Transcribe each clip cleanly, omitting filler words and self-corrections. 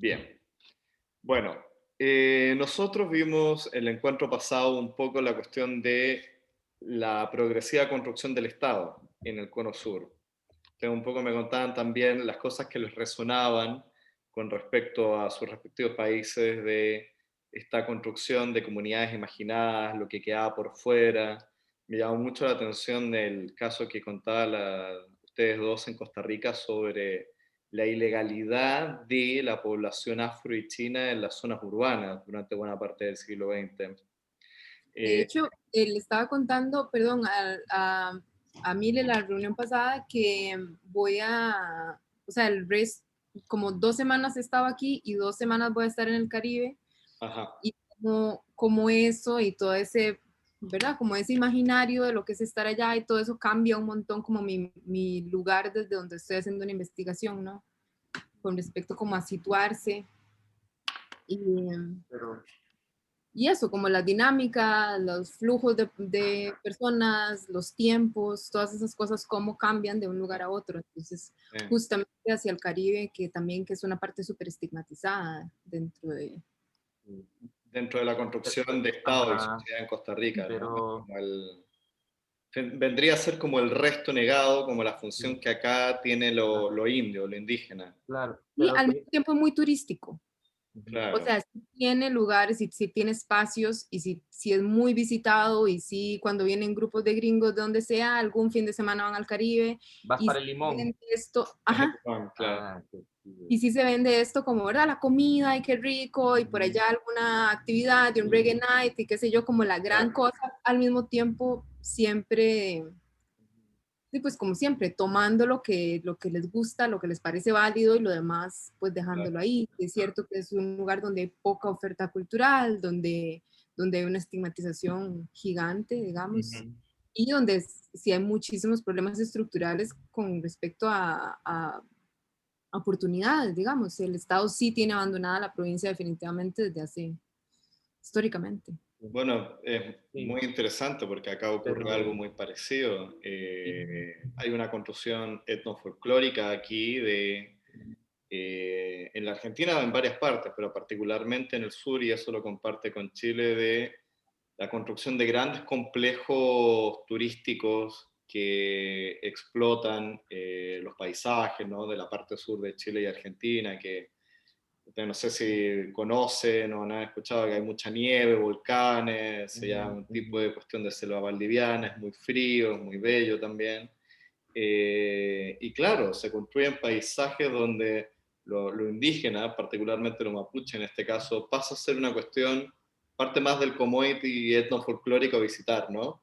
Bien. Bueno, nosotros vimos el encuentro pasado un poco la cuestión de la progresiva construcción del Estado en el Cono Sur. Entonces, un poco me contaban también las cosas que les resonaban con respecto a sus respectivos países de esta construcción de comunidades imaginadas, lo que quedaba por fuera. Me llamó mucho la atención el caso que contaban ustedes dos en Costa Rica sobre la ilegalidad de la población afro y china en las zonas urbanas durante buena parte del siglo XX. De Eh, hecho, le estaba contando, perdón, a Mile la reunión pasada que o sea, el resto, como 2 semanas he estado aquí y 2 semanas voy a estar en el Caribe ajá, y como eso y todo ese, ¿verdad? Como ese imaginario de lo que es estar allá y todo eso cambia un montón como mi lugar desde donde estoy haciendo una investigación, ¿no? Con respecto como a situarse y, pero y eso, como la dinámica, los flujos de personas, los tiempos, todas esas cosas, cómo cambian de un lugar a otro. Entonces, justamente hacia el Caribe, que también que es una parte súper estigmatizada dentro de... dentro de la construcción de Estado y Ajá, sociedad en Costa Rica, ¿no? pero Como vendría a ser como el resto negado, como la función sí, que acá tiene claro, lo indio, lo indígena. claro, Y pero al mismo tiempo muy turístico. ujú, O Claro. sea, sí tiene lugares y sí tiene espacios y sí es muy visitado y sí cuando vienen grupos de gringos de donde sea, algún fin de semana van al Caribe vas y para sí el se Limón. vende esto, ajá, Claro. Ah, ok, sí, y sí se vende esto como, ¿verdad? La comida y qué rico y por ujú, allá alguna actividad de un reggae night y qué sé yo, como la gran Claro. cosa, al mismo tiempo siempre, sí, pues como siempre, tomando lo que les gusta, lo que les parece válido y lo demás, pues dejándolo Claro. ahí. Es cierto que es un lugar donde hay poca oferta cultural, donde hay una estigmatización gigante, digamos, Ujú. y donde sí hay muchísimos problemas estructurales con respecto a oportunidades, digamos. El Estado sí tiene abandonada la provincia definitivamente desde hace, históricamente. Bueno, es sí, muy interesante porque acá ocurre algo pero muy parecido. sí, Hay una construcción etnofolclórica aquí en la Argentina, en varias partes, pero particularmente en el sur, y eso lo comparte con Chile, de la construcción de grandes complejos turísticos que explotan los paisajes, ¿no? De la parte sur de Chile y Argentina, que no sé si conocen o han escuchado que hay mucha nieve, volcanes, se llama ujú, un tipo ujú, de cuestión de selva valdiviana, es muy frío, es muy bello también. Y claro, se construyen paisajes donde lo indígena, particularmente lo mapuche en este caso, pasa a ser una cuestión, parte más del commodity etnofolclórico a visitar, ¿no?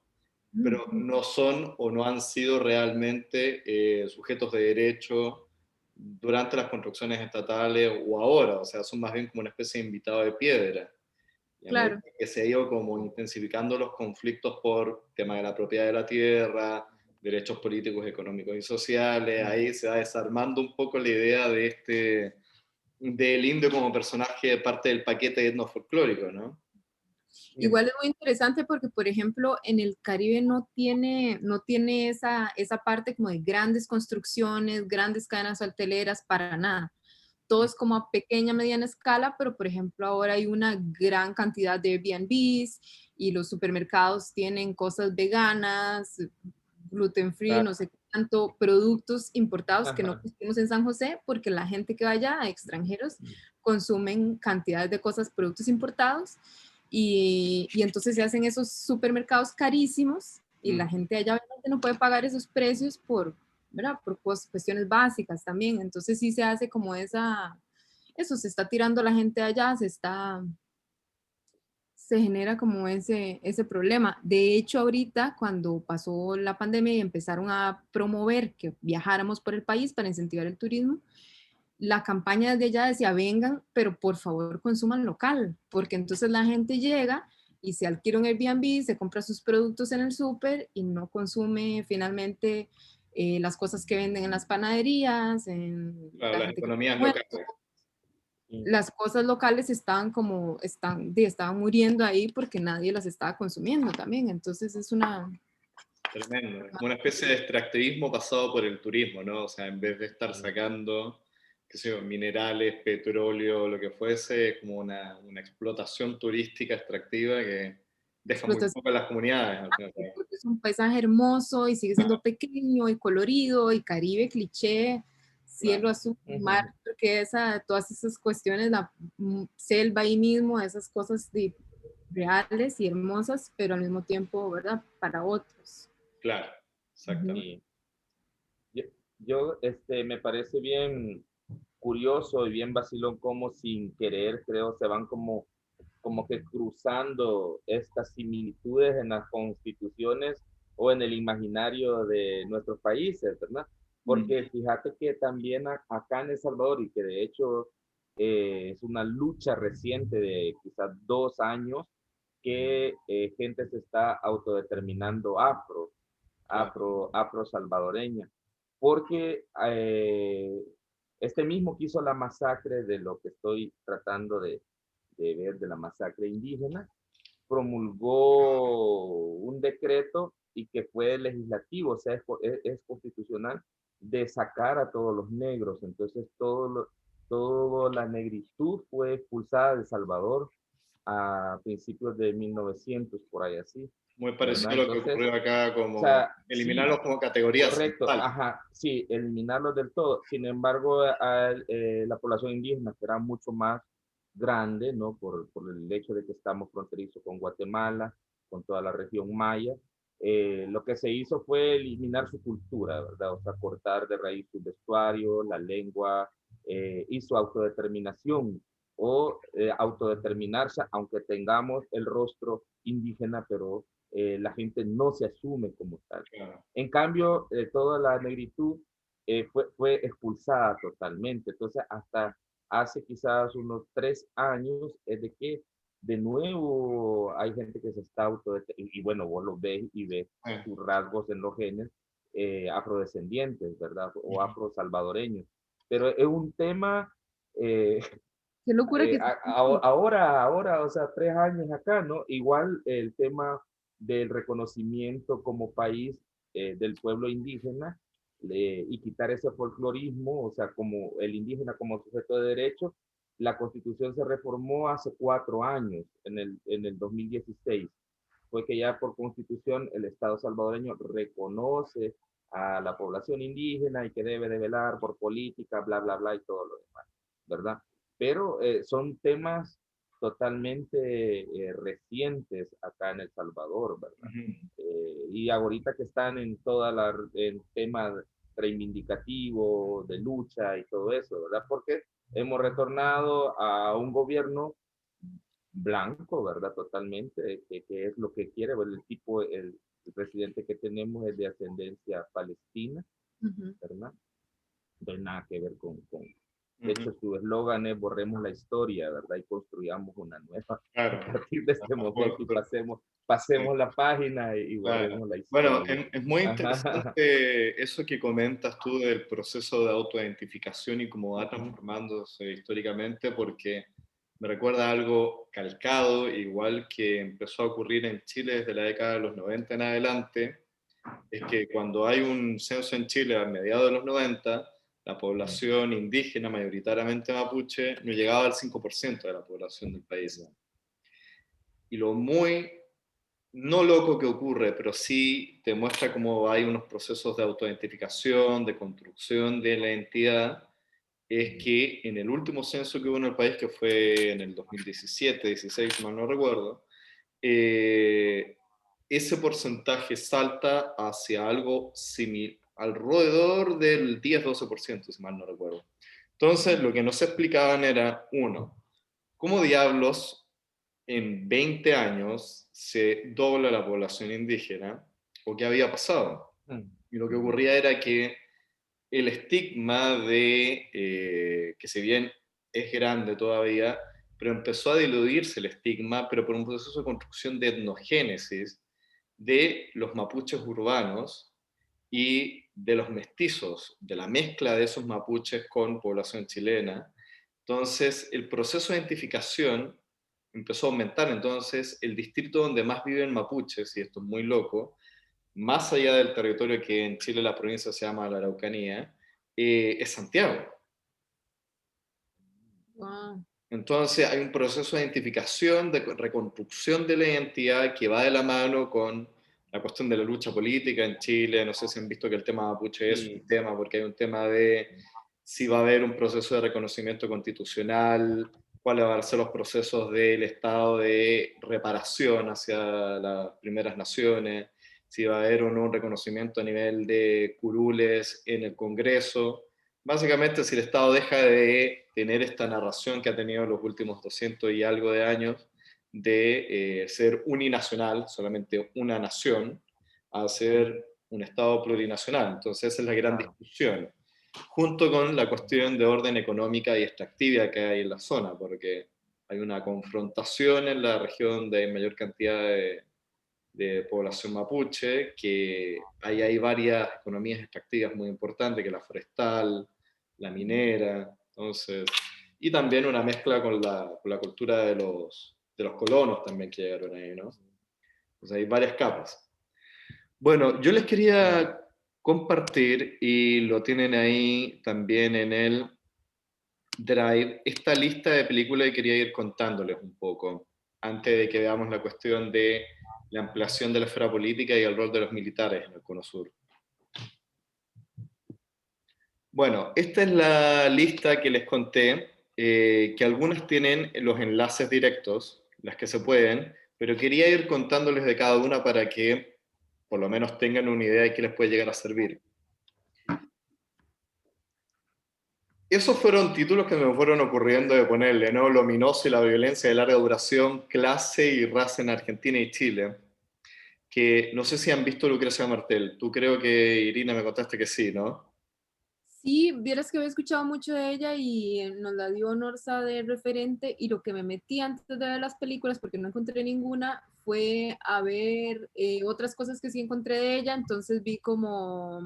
Pero Ujú. no son o no han sido realmente sujetos de derecho durante las construcciones estatales o ahora, o sea, son más bien como una especie de invitado de piedra. Y a medida Claro. que se ha ido como intensificando los conflictos por tema de la propiedad de la tierra, derechos políticos, económicos y sociales, ahí se va desarmando un poco la idea de del indio como personaje parte del paquete etnofolclórico, ¿no? sí, Igual es muy interesante porque, por ejemplo, en el Caribe no tiene esa parte como de grandes construcciones, grandes cadenas hoteleras, para nada. Todo es como a pequeña, mediana escala, pero por ejemplo ahora hay una gran cantidad de Airbnbs y los supermercados tienen cosas veganas, gluten free, no sé qué tanto, productos importados que no ajá, consumimos en San José porque la gente que vaya, extranjeros, consumen cantidades de cosas, productos importados y entonces se hacen esos supermercados carísimos y la gente allá obviamente no puede pagar esos precios ¿verdad? Por cuestiones básicas también. Entonces sí se hace como eso se está tirando la gente allá, se genera como ese problema. De hecho, ahorita cuando pasó la pandemia y empezaron a promover que viajáramos por el país para incentivar el turismo, la campaña desde allá decía, vengan, pero por favor consuman local, porque entonces la gente llega y se alquila un Airbnb, se compra sus productos en el súper y no consume finalmente las cosas que venden en las panaderías, en Claro, la las gente que economías come. locales. sí, Las cosas locales estaban muriendo ahí porque nadie las estaba consumiendo también. Entonces es una... Tremendo. Es como una especie de extractivismo pasado por el turismo, ¿no? O sea, en vez de estar sí, sacando qué sé yo, minerales, petróleo, lo que fuese, es como una explotación turística extractiva que deja muy Explotación, poco a las comunidades al final. porque es un paisaje hermoso y sigue siendo pequeño y colorido y Caribe cliché, cielo Claro. azul, mar turquesa, todas esas cuestiones, la selva ahí mismo, esas cosas reales y hermosas, pero al mismo tiempo, ¿verdad? Para otros. Claro, Ujú. exactamente. Y me parece bien curioso y bien vacilón cómo sin querer, creo, se van como que cruzando estas similitudes en las constituciones o en el imaginario de nuestros países, ¿verdad? Porque fíjate que también acá en El Salvador, y que de hecho es una lucha reciente de quizás 2 años, que gente se está autodeterminando Claro. afro salvadoreña, porque este mismo que hizo la masacre de lo que estoy tratando de ver, de la masacre indígena, promulgó un decreto y que fue legislativo, o sea, es constitucional, de sacar a todos los negros. Entonces, toda la negritud fue expulsada de El Salvador a principios de 1900, por ahí así, Muy parecido ¿verdad? a lo que Entonces, ocurrió acá, o como sea, eliminarlos sí, como categoría correcto, central. ajá, sí, eliminarlos del todo. Sin embargo, la población indígena, que era mucho más grande, ¿no? Por el hecho de que estamos fronterizos con Guatemala, con toda la región maya, lo que se hizo fue eliminar su cultura, ¿verdad? O sea, cortar de raíz su vestuario, la lengua y su autodeterminación o autodeterminarse, aunque tengamos el rostro indígena, pero la gente no se asume como tal. Claro. En cambio, toda la negritud fue expulsada totalmente. Entonces, hasta hace quizás unos 3 años es de que de nuevo hay gente que se está y bueno, vos lo ves y ves sus rasgos en los genes afrodescendientes, ¿verdad? O afro-salvadoreños. Pero es un tema eh, Qué locura que... ahora, o sea, 3 años acá, ¿no? Igual el tema del reconocimiento como país del pueblo indígena y quitar ese folclorismo, o sea, como el indígena como sujeto de derecho, la constitución se reformó hace 4 años, en el 2016. Fue que ya por constitución el Estado salvadoreño reconoce a la población indígena y que debe de velar por política, bla, bla, bla y todo lo demás, ¿verdad? Pero son temas totalmente recientes acá en El Salvador, ¿verdad? Y ahorita que están en temas reivindicativos, de lucha y todo eso, ¿verdad? Porque hemos retornado a un gobierno blanco, ¿verdad? Totalmente, que es lo que quiere, ¿verdad? El presidente que tenemos es de ascendencia palestina, Ujú. ¿verdad? No hay nada que ver de hecho, su eslogan es borremos la historia, ¿verdad? Y construyamos una nueva Claro. a partir de este momento y pasemos la página y Claro. borremos la Bueno, historia. es muy Ajá. interesante eso que comentas tú del proceso de autoidentificación y cómo va transformándose históricamente, porque me recuerda algo calcado, igual que empezó a ocurrir en Chile desde la década de los 90 en adelante, es que cuando hay un censo en Chile a mediados de los 90, la población indígena, mayoritariamente mapuche, no llegaba al 5% de la población del país. Y lo muy no loco que ocurre, pero sí te muestra cómo hay unos procesos de autoidentificación, de construcción de la identidad, es que en el último censo que hubo en el país, que fue en el 2017, 16, si mal no recuerdo, eh, ese porcentaje salta hacia algo similar, alrededor del 10-12%, si mal no recuerdo. Entonces, lo que no se explicaban era, uno, ¿cómo diablos en 20 años se dobla la población indígena? ¿O qué había pasado? Y lo que ocurría era que el estigma de, que si bien es grande todavía, pero empezó a diluirse el estigma, pero por un proceso de construcción de etnogénesis de los mapuches urbanos y de los mestizos, de la mezcla de esos mapuches con población chilena. Entonces, el proceso de identificación empezó a aumentar. Entonces, el distrito donde más viven mapuches, y esto es muy loco, más allá del territorio que en Chile la provincia se llama la Araucanía, es Santiago. Ah, Entonces hay un proceso de identificación, de reconstrucción de la identidad que va de la mano con la cuestión de la lucha política en Chile. No sé si han visto que el tema mapuche es un Sí, tema, porque hay un tema de si va a haber un proceso de reconocimiento constitucional, cuáles van a ser los procesos del Estado de reparación hacia las primeras naciones, si va a haber o no un reconocimiento a nivel de curules en el Congreso. Básicamente, si el Estado deja de tener esta narración que ha tenido los últimos 200 y algo de años de ser uninacional, solamente una nación, a ser un Estado plurinacional. Entonces, esa es la gran claro. discusión, junto con la cuestión de orden económica y extractiva que hay en la zona, porque hay una confrontación en la región donde hay mayor cantidad de población mapuche, que ahí hay varias economías extractivas muy importantes, que la forestal, la minera, entonces, y también una mezcla con la cultura de los colonos también que llegaron ahí, ¿no? Entonces hay varias capas. Bueno, yo les quería compartir, y lo tienen ahí también en el Drive, esta lista de películas y quería ir contándoles un poco, antes de que veamos la cuestión de la ampliación de la esfera política y el rol de los militares en el Cono Sur. Bueno, esta es la lista que les conté, que algunas tienen los enlaces directos, las que se pueden, pero quería ir contándoles de cada una para que por lo menos tengan una idea de qué les puede llegar a servir. Esos fueron títulos que me fueron ocurriendo de ponerle, ¿no? Lo ominoso y la violencia de larga duración, clase y raza en Argentina y Chile. Que no sé si han visto Lucrecia Martel. Tú creo que, Irina, me contaste que sí, ¿no? sí, vieras que había escuchado mucho de ella y nos la dio Norsa de referente y lo que me metí antes de ver las películas, porque no encontré ninguna, fue a ver otras cosas que sí encontré de ella, entonces vi como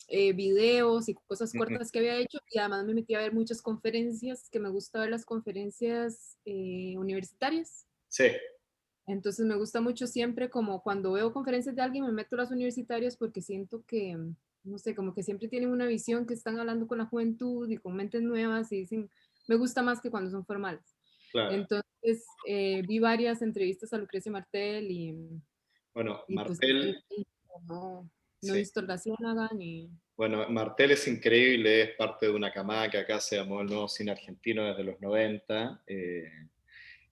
videos y cosas Ujú. cortas que había hecho y además me metí a ver muchas conferencias, que me gusta ver las conferencias universitarias. Sí, Entonces me gusta mucho siempre como cuando veo conferencias de alguien me meto a las universitarias porque siento que, no sé, como que siempre tienen una visión que están hablando con la juventud y con mentes nuevas y dicen, me gusta más que cuando son formales. claro. Entonces vi varias entrevistas a Lucrecia Martel Bueno, y pues Martel, no, no he sí. visto La Ciénaga ni... Bueno, Martel es increíble, es parte de una camada que acá se llamó el nuevo cine argentino desde los 90,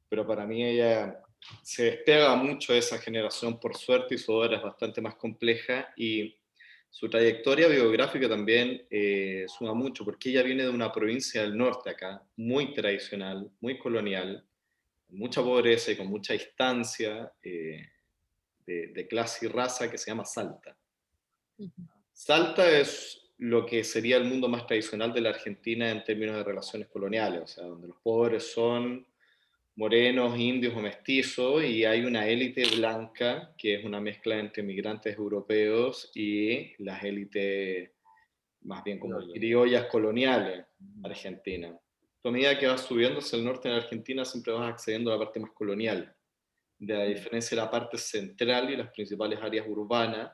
pero para mí ella se despega mucho de esa generación por suerte y su obra es bastante más compleja y su trayectoria biográfica también suma mucho porque ella viene de una provincia del norte acá, muy tradicional, muy colonial, con mucha pobreza y con mucha distancia de clase y raza que se llama Salta. Ujú. Salta es lo que sería el mundo más tradicional de la Argentina en términos de relaciones coloniales, o sea, donde los pobres son morenos, indios o mestizos, y hay una élite blanca que es una mezcla entre migrantes europeos y las élites más bien como Criollo. criollas coloniales Ujú. argentinas. A medida que vas subiendo hacia el norte de la Argentina, siempre vas accediendo a la parte más colonial, de la diferencia de la parte central y las principales áreas urbanas,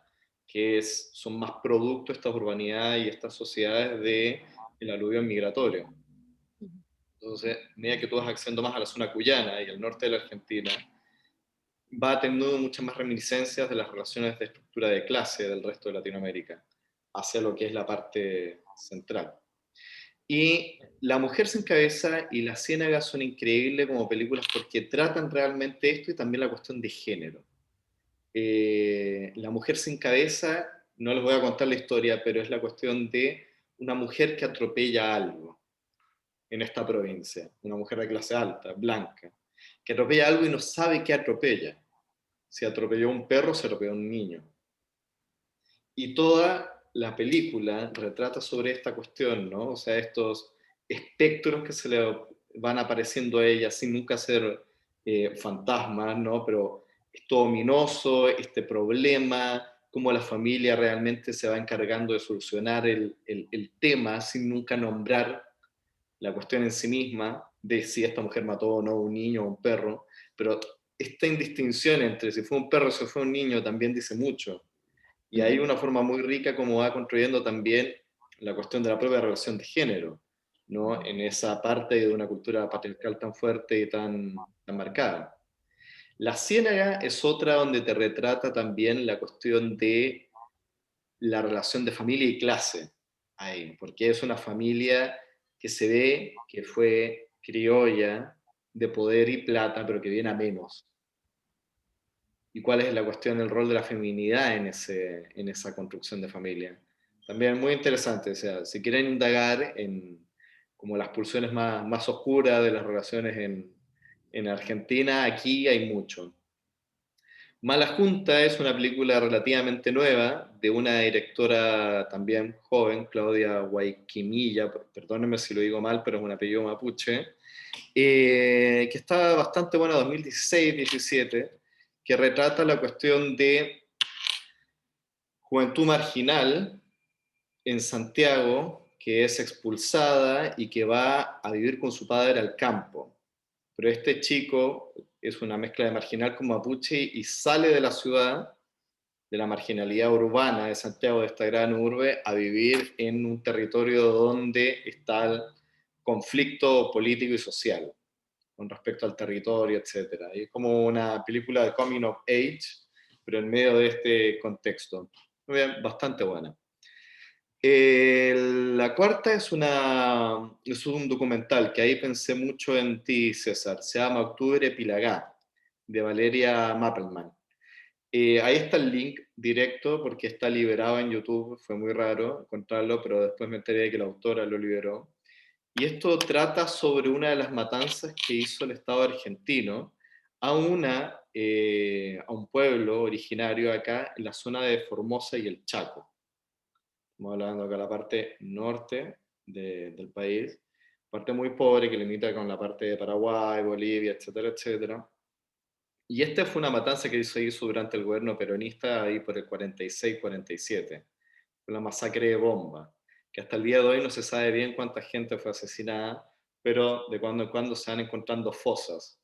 que son más producto estas urbanidades y estas sociedades del aluvión migratorio. Ujú. Entonces, a medida que tú vas accediendo más a la zona cuyana y al norte de la Argentina, va teniendo muchas más reminiscencias de las relaciones de estructura de clase del resto de Latinoamérica hacia lo que es la parte central. Y La Mujer sin Cabeza y La Ciénaga son increíbles como películas porque tratan realmente esto y también la cuestión de género. La Mujer sin Cabeza, no les voy a contar la historia, pero es la cuestión de una mujer que atropella algo en esta provincia, una mujer de clase alta, blanca, que atropella algo y no sabe qué atropella. Si atropelló un perro, se atropelló un niño. Y toda la película retrata sobre esta cuestión, ¿no? O sea, estos espectros que se le van apareciendo a ella sin nunca ser fantasmas, ¿no? Pero esto ominoso, este problema, cómo la familia realmente se va encargando de solucionar el tema sin nunca nombrar la cuestión en sí misma de si esta mujer mató o no a un niño o un perro, pero esta indistinción entre si fue un perro o si fue un niño también dice mucho. Y hay Ujú. una forma muy rica como va construyendo también la cuestión de la propia relación de género. ¿no? En esa parte de una cultura patriarcal tan fuerte y tan marcada. La Ciénaga es otra donde te retrata también la cuestión de la relación de familia y clase ahí, porque es una familia que se ve que fue criolla, de poder y plata, pero que viene a menos. ¿Y cuál es la cuestión del rol de la feminidad en esa construcción de familia? También muy interesante, o sea, si quieren indagar en como las pulsiones más oscuras de las relaciones en Argentina, aquí hay mucho. Mala Junta es una película relativamente nueva de una directora también joven, Claudia Guayquimilla, perdónenme si lo digo mal, pero es un apellido mapuche, que está bastante buena, 2016-17, que retrata la cuestión de juventud marginal en Santiago, que es expulsada y que va a vivir con su padre al campo. Pero este chico es una mezcla de marginal con mapuche y sale de la ciudad, de la marginalidad urbana de Santiago, de esta gran urbe, a vivir en un territorio donde está el conflicto político y social con respecto al territorio, etc. Y es como una película de coming of age, pero en medio de este contexto. Bastante buena. La cuarta es un documental que ahí pensé mucho en ti, César. Se llama Octubre Pilagá, de Valeria Mappelman. Ahí está el link directo porque está liberado en YouTube. Fue muy raro encontrarlo, pero después me enteré de que la autora lo liberó. Y esto trata sobre una de las matanzas que hizo el Estado argentino a un pueblo originario acá en la zona de Formosa y el Chaco. Estamos hablando acá de la parte norte del país, parte muy pobre que limita con la parte de Paraguay, Bolivia, etcétera, etcétera. Y esta fue una matanza que se hizo durante el gobierno peronista ahí por el 46-47. Fue la masacre de Bomba, que hasta el día de hoy no se sabe bien cuánta gente fue asesinada, pero de cuando en cuando se van encontrando fosas.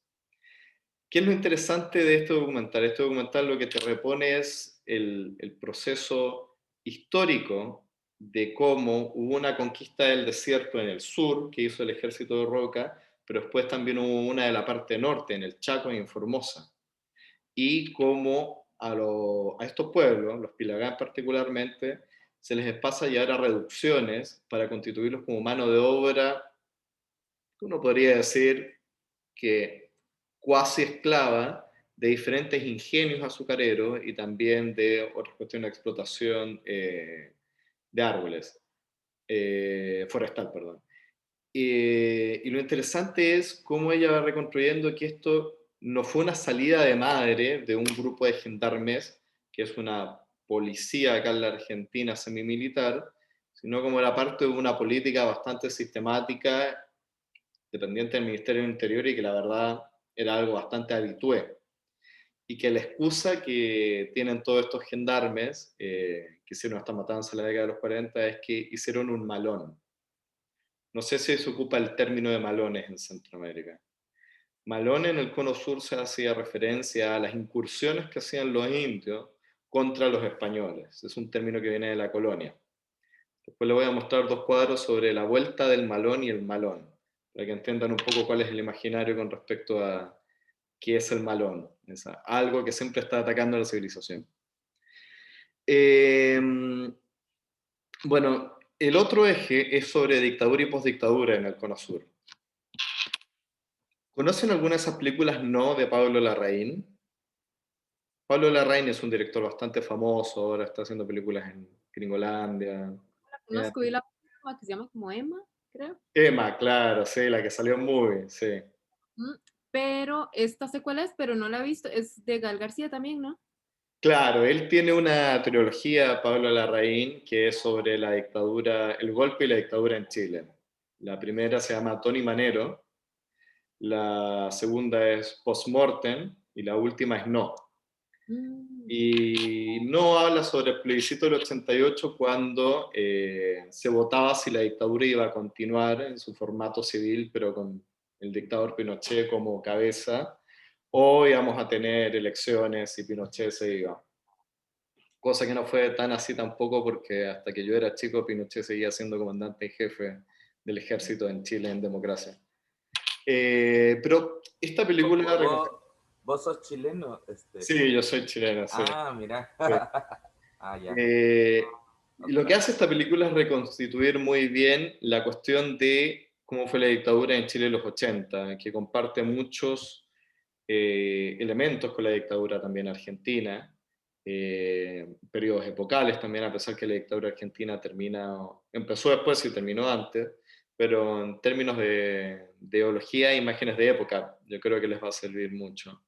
¿Qué es lo interesante de este documental? Este documental lo que te repone es el proceso histórico de cómo hubo una conquista del desierto en el sur, que hizo el ejército de Roca, pero después también hubo una de la parte norte, en el Chaco y en Formosa. Y cómo a estos pueblos, los Pilagás particularmente, se les pasa a llevar a reducciones para constituirlos como mano de obra, uno podría decir que cuasi esclava de diferentes ingenios azucareros y también de otras cuestiones de explotación de árboles, forestal, perdón. Y lo interesante es cómo ella va reconstruyendo que esto no fue una salida de madre de un grupo de gendarmes, que es una policía acá en la Argentina semimilitar, sino como era parte de una política bastante sistemática dependiente del Ministerio del Interior y que la verdad era algo bastante habitué. Y que la excusa que tienen todos estos gendarmes que hicieron esta matanza en la década de los 40 es que hicieron un malón. No sé si se ocupa el término de malones en Centroamérica. Malón en el Cono Sur se hacía referencia a las incursiones que hacían los indios contra los españoles. Es un término que viene de la colonia. Después les voy a mostrar dos cuadros sobre la vuelta del malón y el malón, para que entiendan un poco cuál es el imaginario con respecto a qué es el malón. Es algo que siempre está atacando a la civilización. Eh, bueno, el otro eje es sobre dictadura y postdictadura en el Cono Sur. ¿Conocen alguna de esas películas no de Pablo Larraín? Pablo Larraín es un director bastante famoso, ahora está haciendo películas en Gringolandia. La conozco, vi la última que se llama como Emma, creo. Emma, claro, sí, la que salió en Movie, sí. Mm, pero esta sé cuál es, pero no la he visto. Es de Gal García también, ¿no? Claro, él tiene una trilogía, Pablo Larraín, que es sobre la dictadura, el golpe y la dictadura en Chile. La primera se llama Tony Manero, la segunda es Postmortem y la última es No. Mm, Y No habla sobre el plebiscito del 88 cuando se votaba si la dictadura iba a continuar en su formato civil, pero con el dictador Pinochet como cabeza, o íbamos a tener elecciones y Pinochet se iba. Cosa que no fue tan así tampoco porque hasta que yo era chico Pinochet seguía siendo comandante en jefe del ejército en Chile en democracia. Pero esta película... ¿Vos sos chileno? Sí, yo soy chileno. Sí. Ah, mira. Sí. Ya. Lo que hace esta película es reconstituir muy bien la cuestión de cómo fue la dictadura en Chile en los 80, que comparte muchos elementos con la dictadura también argentina, periodos epocales también, a pesar que la dictadura argentina empezó después y terminó antes, pero en términos de ideología e imágenes de época, yo creo que les va a servir mucho.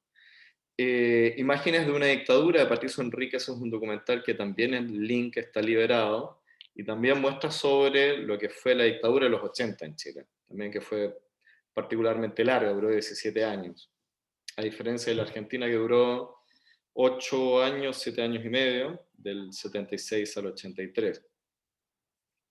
Imágenes de una dictadura de Patricio Enríquez es un documental que también el link está liberado y también muestra sobre lo que fue la dictadura de los 80 en Chile, también que fue particularmente larga, duró 17 años, a diferencia de la Argentina que duró 8 años, 7 años y medio, del 76 al 83.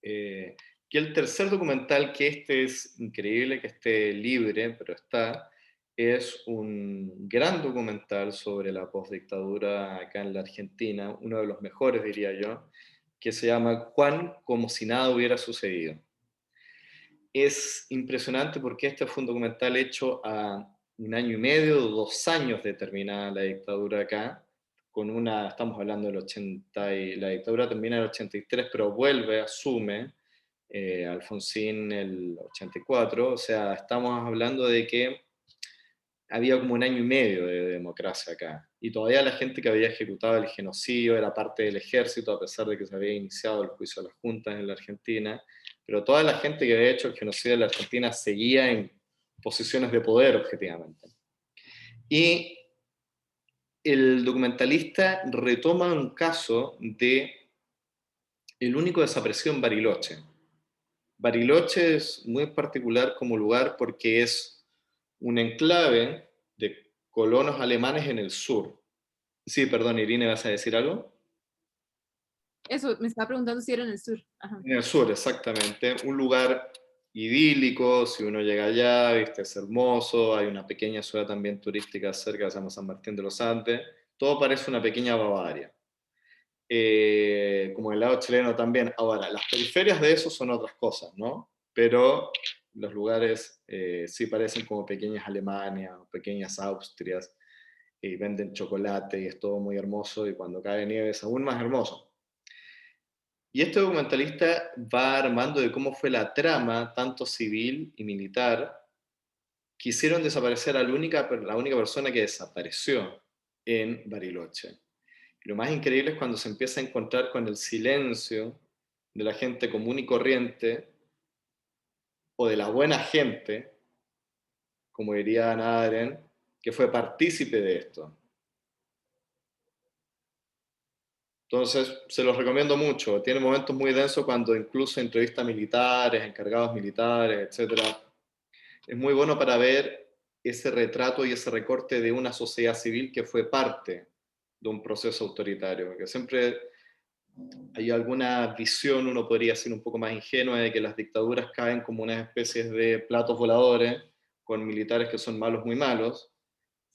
Y el tercer documental, que este es increíble que esté libre, pero está, es un gran documental sobre la postdictadura acá en la Argentina, uno de los mejores diría yo, que se llama Juan como si nada hubiera sucedido. Es impresionante porque este fue un documental hecho a 1 año y medio, 2 años de terminada la dictadura acá, estamos hablando del 80, y la dictadura termina en el 83, pero vuelve, asume Alfonsín el 84, o sea, estamos hablando de que había como 1 año y medio de democracia acá, y todavía la gente que había ejecutado el genocidio era parte del ejército, a pesar de que se había iniciado el juicio a las juntas en la Argentina, pero toda la gente que había hecho el genocidio en la Argentina seguía en posiciones de poder, objetivamente. Y el documentalista retoma un caso de el único desaparecido en Bariloche. Bariloche es muy particular como lugar porque es un enclave de colonos alemanes en el sur. Sí, perdón, Irene, ¿vas a decir algo? Eso, me estaba preguntando si era en el sur. Ajá. En el sur, exactamente. Un lugar idílico, si uno llega allá, viste, es hermoso, hay una pequeña ciudad también turística cerca, se llama San Martín de los Andes. Todo parece una pequeña Bavaria. Como el lado chileno también. Ahora, las periferias de eso son otras cosas, ¿no? Pero los lugares sí parecen como pequeñas Alemania, pequeñas Austrias, y venden chocolate y es todo muy hermoso, y cuando cae nieve es aún más hermoso. Y este documentalista va armando de cómo fue la trama, tanto civil y militar. Quisieron desaparecer a la única persona que desapareció en Bariloche. Y lo más increíble es cuando se empieza a encontrar con el silencio de la gente común y corriente, o de la buena gente, como diría Hannah Arendt, que fue partícipe de esto. Entonces, se los recomiendo mucho. Tiene momentos muy densos cuando incluso entrevista a militares, encargados militares, etc. Es muy bueno para ver ese retrato y ese recorte de una sociedad civil que fue parte de un proceso autoritario, porque siempre hay alguna visión, uno podría decir un poco más ingenua, de que las dictaduras caen como unas especies de platos voladores con militares que son malos, muy malos,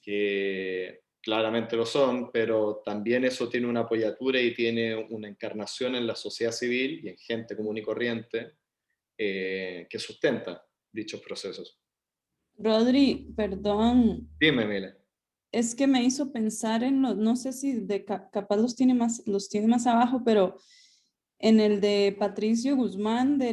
que claramente lo son, pero también eso tiene una apoyatura y tiene una encarnación en la sociedad civil y en gente común y corriente que sustenta dichos procesos. Rodri, perdón, Dime, Mile. es que me hizo pensar en los, no sé si capaz los tiene más abajo, pero en el de Patricio Guzmán de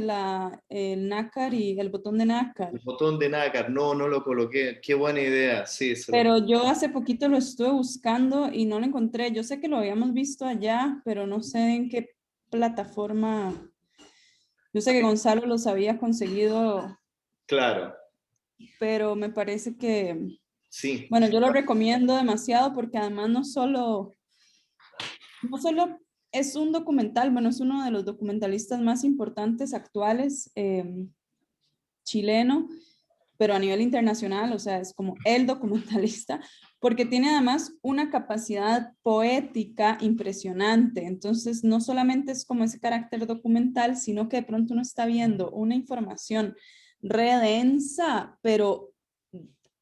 el nácar y el botón de nácar. El botón de nácar, no lo coloqué. Qué buena idea, sí. Pero yo hace poquito lo estuve buscando y no lo encontré. Yo sé que lo habíamos visto allá, pero no sé en qué plataforma. Yo sé que Gonzalo los había conseguido. Claro. Pero me parece que, sí. Bueno, yo lo recomiendo demasiado porque además no solo es un documental, bueno, es uno de los documentalistas más importantes actuales, chileno, pero a nivel internacional, o sea, es como el documentalista, porque tiene además una capacidad poética impresionante. Entonces, no solamente es como ese carácter documental, sino que de pronto uno está viendo una información redensa, pero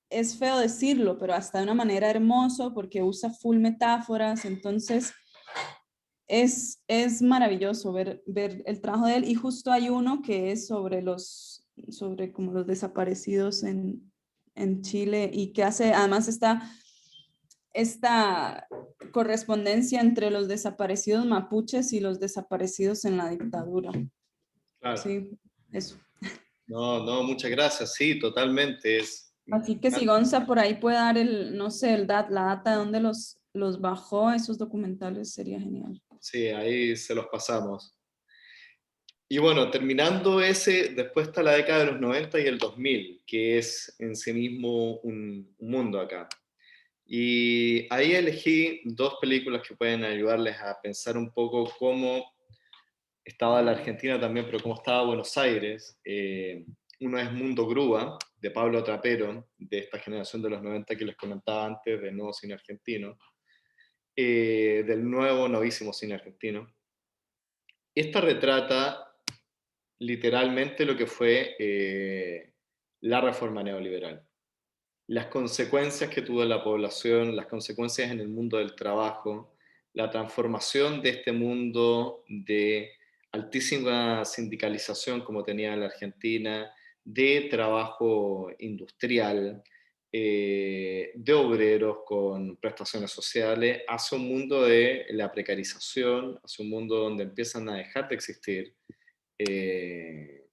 es feo decirlo, pero hasta de una manera hermosa porque usa full metáforas. Entonces, es maravilloso ver el trabajo de él. Y justo hay uno que es sobre sobre como los desaparecidos en Chile y que hace además esta correspondencia entre los desaparecidos mapuches y los desaparecidos en la dictadura. Claro. Sí, eso. No, no, muchas gracias. Sí, totalmente. Así que si Gonza por ahí puede dar no sé, la data de dónde los bajó, esos documentales, sería genial. Sí, ahí se los pasamos. Y bueno, terminando ese, después está la década de los 90 y el 2000, que es en sí mismo un mundo acá. Y ahí elegí dos películas que pueden ayudarles a pensar un poco cómo estaba la Argentina también, pero cómo estaba Buenos Aires. Uno es Mundo Grúa, de Pablo Trapero, de esta generación de los 90 que les comentaba antes, del nuevo cine argentino, del nuevo novísimo cine argentino. Esta retrata literalmente lo que fue la reforma neoliberal. Las consecuencias que tuvo la población, las consecuencias en el mundo del trabajo, la transformación de este mundo de altísima sindicalización como tenía la Argentina, de trabajo industrial, de obreros con prestaciones sociales, hacia un mundo de la precarización, hacia un mundo donde empiezan a dejar de existir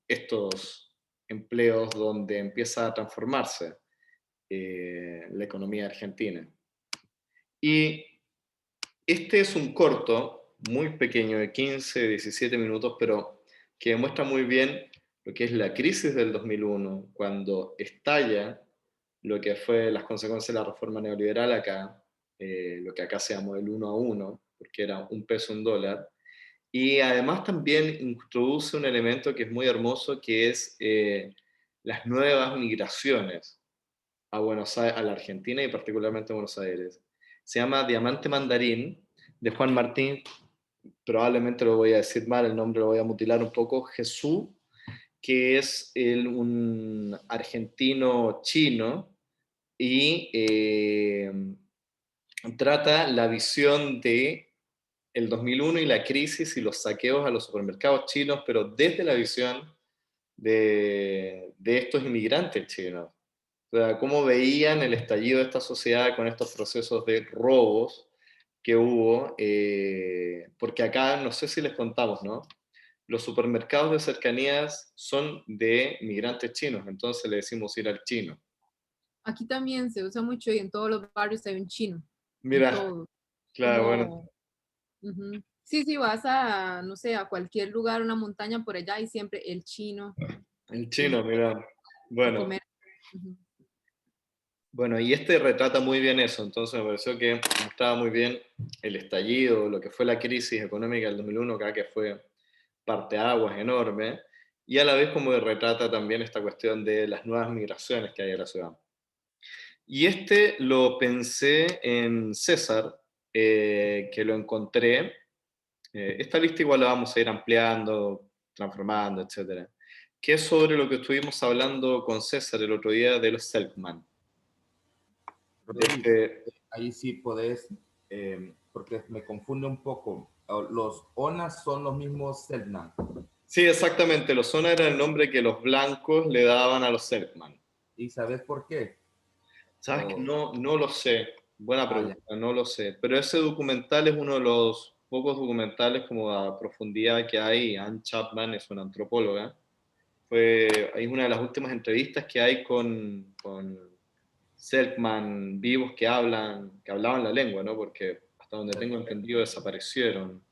estos empleos, donde empieza a transformarse la economía argentina. Y este es un corto muy pequeño de 15, 17 minutos, pero que demuestra muy bien lo que es la crisis del 2001, cuando estalla lo que fue las consecuencias de la reforma neoliberal acá, lo que acá se llamó el 1 a 1, porque era un peso, un dólar, y además también introduce un elemento que es muy hermoso, que es las nuevas migraciones a Buenos Aires, a la Argentina y particularmente a Buenos Aires. Se llama Diamante Mandarín, de Juan Martín, probablemente lo voy a decir mal, el nombre lo voy a mutilar un poco, Jesús, que es un argentino chino y trata la visión de el 2001 y la crisis y los saqueos a los supermercados chinos, pero desde la visión de estos inmigrantes chinos. O sea, cómo veían el estallido de esta sociedad con estos procesos de robos que hubo, porque acá, no sé si les contamos, ¿no? Los supermercados de cercanías son de migrantes chinos, entonces le decimos ir al chino. Aquí también se usa mucho y en todos los barrios hay un chino. En Mira, todos. claro, bueno, Como, sí, sí, vas a, no sé, a cualquier lugar, una montaña por allá y siempre el chino, el chino, siempre mira, a bueno. comer. Ujú. Bueno, y este retrata muy bien eso, entonces me pareció que mostraba muy bien el estallido, lo que fue la crisis económica del 2001, acá que fue parteaguas enorme, y a la vez como que retrata también esta cuestión de las nuevas migraciones que hay en la ciudad. Y este lo pensé en César, que lo encontré. Esta lista igual la vamos a ir ampliando, transformando, etcétera, que es sobre lo que estuvimos hablando con César el otro día de los Selkman. Rodrigo, Este, ahí sí podés, porque me confunde un poco. Los ONAS son los mismos Selknam. sí, exactamente, los Zona era el nombre que los blancos le daban a los Selkman. ¿Y sabes por qué? ¿Sabes que O, no, no lo sé? Buena ya. pregunta, no lo sé. Pero ese documental es uno de los pocos documentales como a profundidad que hay. Anne Chapman es una antropóloga. Es una de las últimas entrevistas que hay con Selkman vivos que hablaban la lengua, ¿no? Porque hasta donde tengo entendido desaparecieron,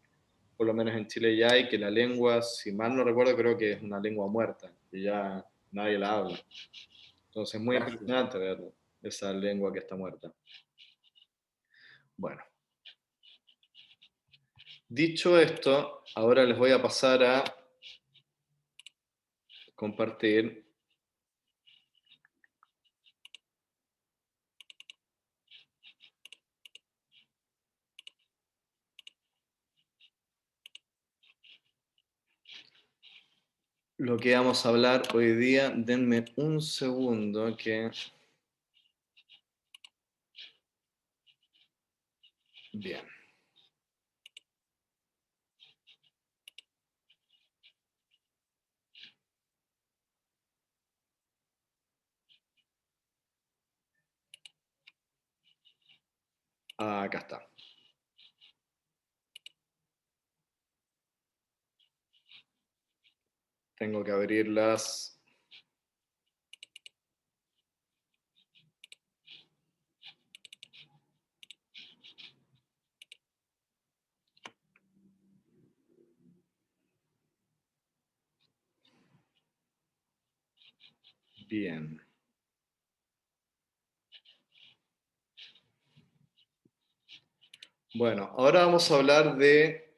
por lo menos en Chile ya hay, que la lengua, si mal no recuerdo, creo que es una lengua muerta, que ya nadie la habla. Entonces es muy Gracias. impresionante ver esa lengua que está muerta. Bueno, dicho esto, ahora les voy a pasar a compartir. Lo que vamos a hablar hoy día. Denme un segundo que... Bien. Acá está. Tengo que abrirlas. Bien. Bueno, ahora vamos a hablar de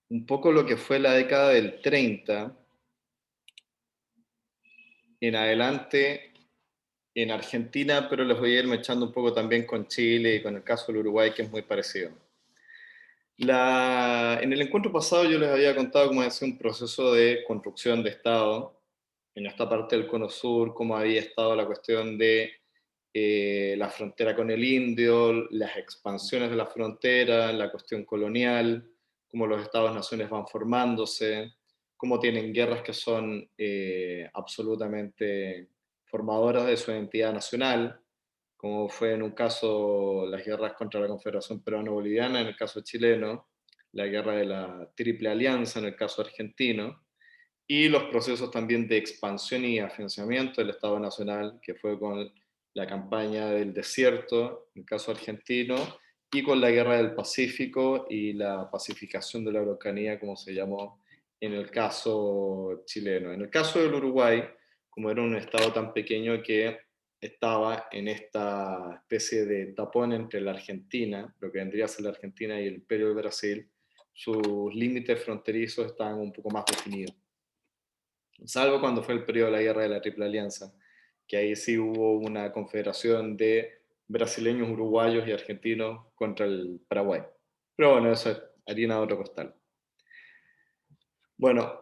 un poco lo que fue la década del 30 en adelante en Argentina, pero les voy a ir mechando un poco también con Chile y con el caso del Uruguay, que es muy parecido. En el encuentro pasado yo les había contado cómo decía un proceso de construcción de Estado en esta parte del Cono Sur, cómo había estado la cuestión de la frontera con el indio, las expansiones de la frontera, la cuestión colonial, cómo los estados-naciones van formándose, cómo tienen guerras que son absolutamente formadoras de su identidad nacional, como fue en un caso las guerras contra la Confederación Peruano-Boliviana, en el caso chileno, la guerra de la Triple Alianza, en el caso argentino, y los procesos también de expansión y afianzamiento del Estado Nacional, que fue con la campaña del desierto, en el caso argentino, y con la guerra del Pacífico y la pacificación de la Araucanía, como se llamó en el caso chileno. En el caso del Uruguay, como era un estado tan pequeño que estaba en esta especie de tapón entre la Argentina, lo que vendría a ser la Argentina y el Imperio de Brasil, sus límites fronterizos estaban un poco más definidos. Salvo cuando fue el periodo de la Guerra de la Triple Alianza, que ahí sí hubo una confederación de brasileños, uruguayos y argentinos contra el Paraguay. Pero bueno, eso es harina de otro costal. Bueno,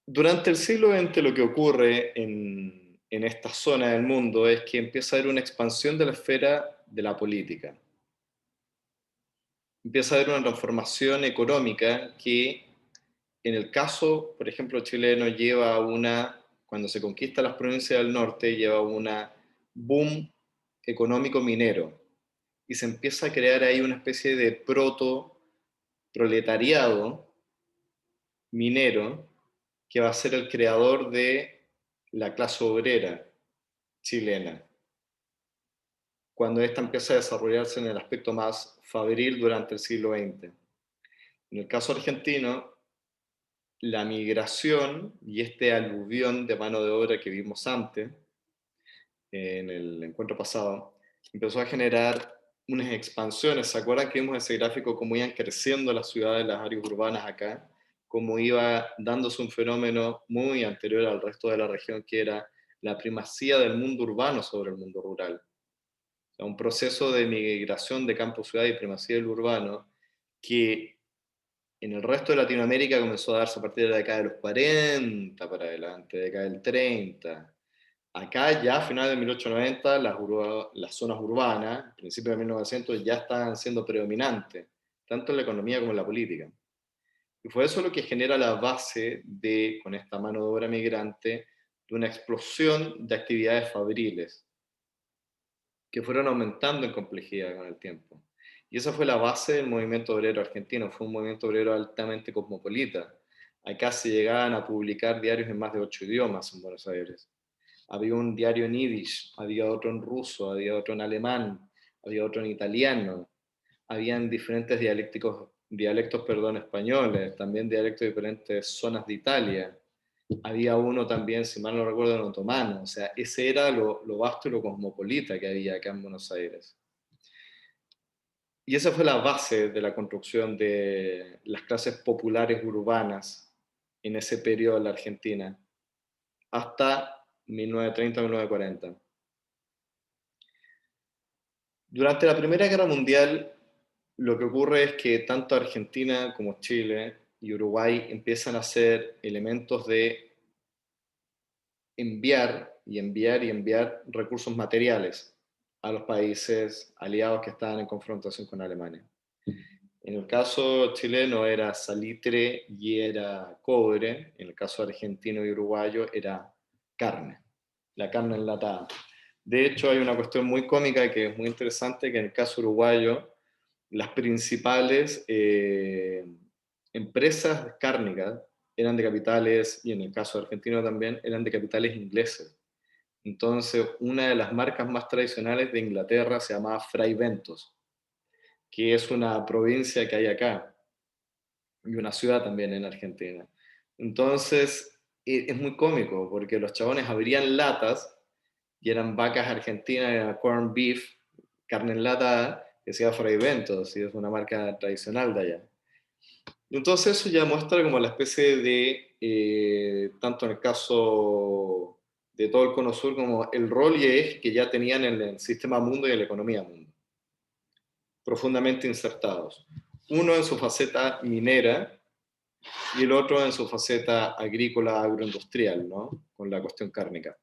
durante el siglo XX lo que ocurre en esta zona del mundo es que empieza a haber una expansión de la esfera de la política. Empieza a haber una transformación económica que, en el caso, por ejemplo, chileno, lleva a cuando se conquista las provincias del norte, lleva a una boom económico minero. Y se empieza a crear ahí una especie de proletariado minero que va a ser el creador de la clase obrera chilena, cuando esta empieza a desarrollarse en el aspecto más fabril durante el siglo XX. En el caso argentino, la migración y este aluvión de mano de obra que vimos antes, en el encuentro pasado, empezó a generar unas expansiones. ¿Se acuerdan que vimos ese gráfico cómo iban creciendo las ciudades, las áreas urbanas acá? Cómo iba dándose un fenómeno muy anterior al resto de la región, que era la primacía del mundo urbano sobre el mundo rural. O sea, un proceso de migración de campo-ciudad y primacía del urbano que en el resto de Latinoamérica comenzó a darse a partir de la década de los 40 para adelante, década del 30. Acá ya a finales de 1890 las zonas urbanas, principios de 1900, ya estaban siendo predominantes, tanto en la economía como en la política. Y fue eso lo que genera la base de, con esta mano de obra migrante, de una explosión de actividades fabriles, que fueron aumentando en complejidad con el tiempo. Y esa fue la base del movimiento obrero argentino, fue un movimiento obrero altamente cosmopolita. Acá se llegaban a publicar diarios en más de 8 idiomas en Buenos Aires. Había un diario en yiddish, había otro en ruso, había otro en alemán, había otro en italiano, habían diferentes dialectos españoles, también dialectos de diferentes zonas de Italia. Había uno también, si mal no recuerdo, en otomano. O sea, ese era lo vasto y lo cosmopolita que había acá en Buenos Aires. Y esa fue la base de la construcción de las clases populares urbanas en ese periodo de la Argentina, hasta 1930-1940. Durante la Primera Guerra Mundial, lo que ocurre es que tanto Argentina como Chile y Uruguay empiezan a ser elementos de enviar y enviar y enviar recursos materiales a los países aliados que estaban en confrontación con Alemania. En el caso chileno era salitre y era cobre, en el caso argentino y uruguayo era carne. la carne enlatada. De hecho, hay una cuestión muy cómica que es muy interesante, que en el caso uruguayo, las principales empresas cárnicas eran de capitales, y en el caso argentino también, eran de capitales ingleses. Entonces, una de las marcas más tradicionales de Inglaterra se llamaba Fray Bentos, que es una provincia que hay acá, y una ciudad también en Argentina. Entonces, es muy cómico, porque los chabones abrían latas, y eran vacas argentinas, era corn beef, carne enlatada, que se llama Fray Bentos, y es una marca tradicional de allá. Entonces eso ya muestra como la especie de, tanto en el caso de todo el Cono Sur, como el rol y eje que ya tenían en el sistema mundo y en la economía mundo, profundamente insertados. Uno en su faceta minera y el otro en su faceta agrícola agroindustrial, ¿no? Con la cuestión cárnica.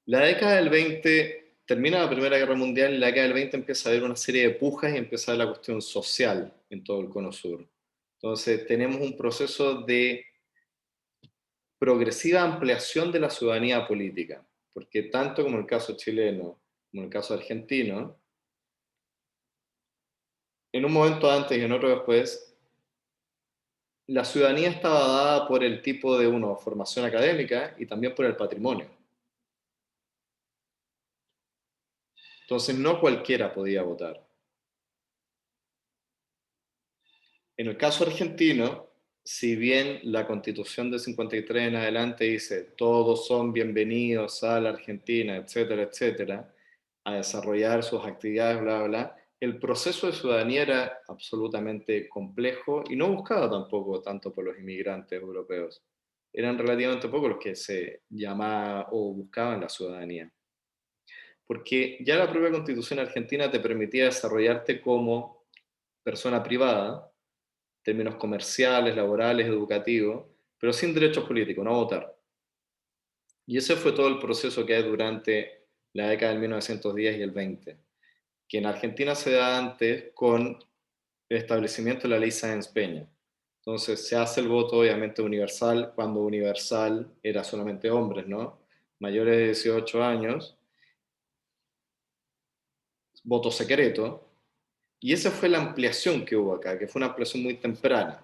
La década del 20 termina la Primera Guerra Mundial, y en la década del 20 empieza a haber una serie de pujas y empieza a haber la cuestión social en todo el Cono Sur. Entonces tenemos un proceso de progresiva ampliación de la ciudadanía política, porque tanto como el caso chileno como el caso argentino, en un momento antes y en otro después, la ciudadanía estaba dada por el tipo de, uno, formación académica y también por el patrimonio. Entonces no cualquiera podía votar. En el caso argentino, si bien la Constitución del 53 en adelante dice todos son bienvenidos a la Argentina, etcétera, etcétera, a desarrollar sus actividades, bla, bla, bla, el proceso de ciudadanía era absolutamente complejo y no buscado tampoco tanto por los inmigrantes europeos. Eran relativamente pocos los que se llamaban o buscaban la ciudadanía. Porque ya la propia Constitución argentina te permitía desarrollarte como persona privada, términos comerciales, laborales, educativos, pero sin derechos políticos, no a votar. Y ese fue todo el proceso que hay durante la década del 1910 y el 20, que en Argentina se da antes con el establecimiento de la ley Sáenz-Peña. Entonces se hace el voto obviamente universal, cuando universal era solamente hombres, ¿no? Mayores de 18 años, voto secreto, y esa fue la ampliación que hubo acá, que fue una ampliación muy temprana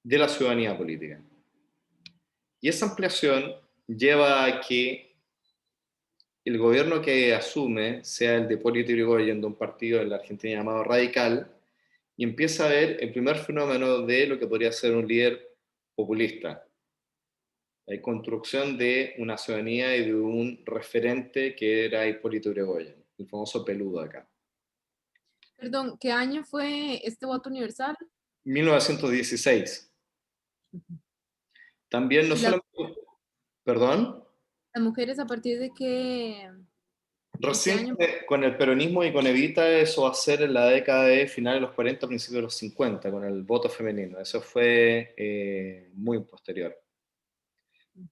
de la ciudadanía política. Y esa ampliación lleva a que el gobierno que asume sea el de Hipólito Yrigoyen, de un partido en la Argentina llamado Radical, y empieza a ver el primer fenómeno de lo que podría ser un líder populista. Hay construcción de una ciudadanía y de un referente que era Hipólito Yrigoyen, el famoso peludo acá. Perdón, ¿qué año fue este voto universal? 1916. También no ¿Y las, solamente... ¿Perdón? las mujeres a partir de qué Recién año? con el peronismo y con Evita, eso va a ser en la década de finales de los 40, principios de los 50, con el voto femenino. Eso fue muy posterior.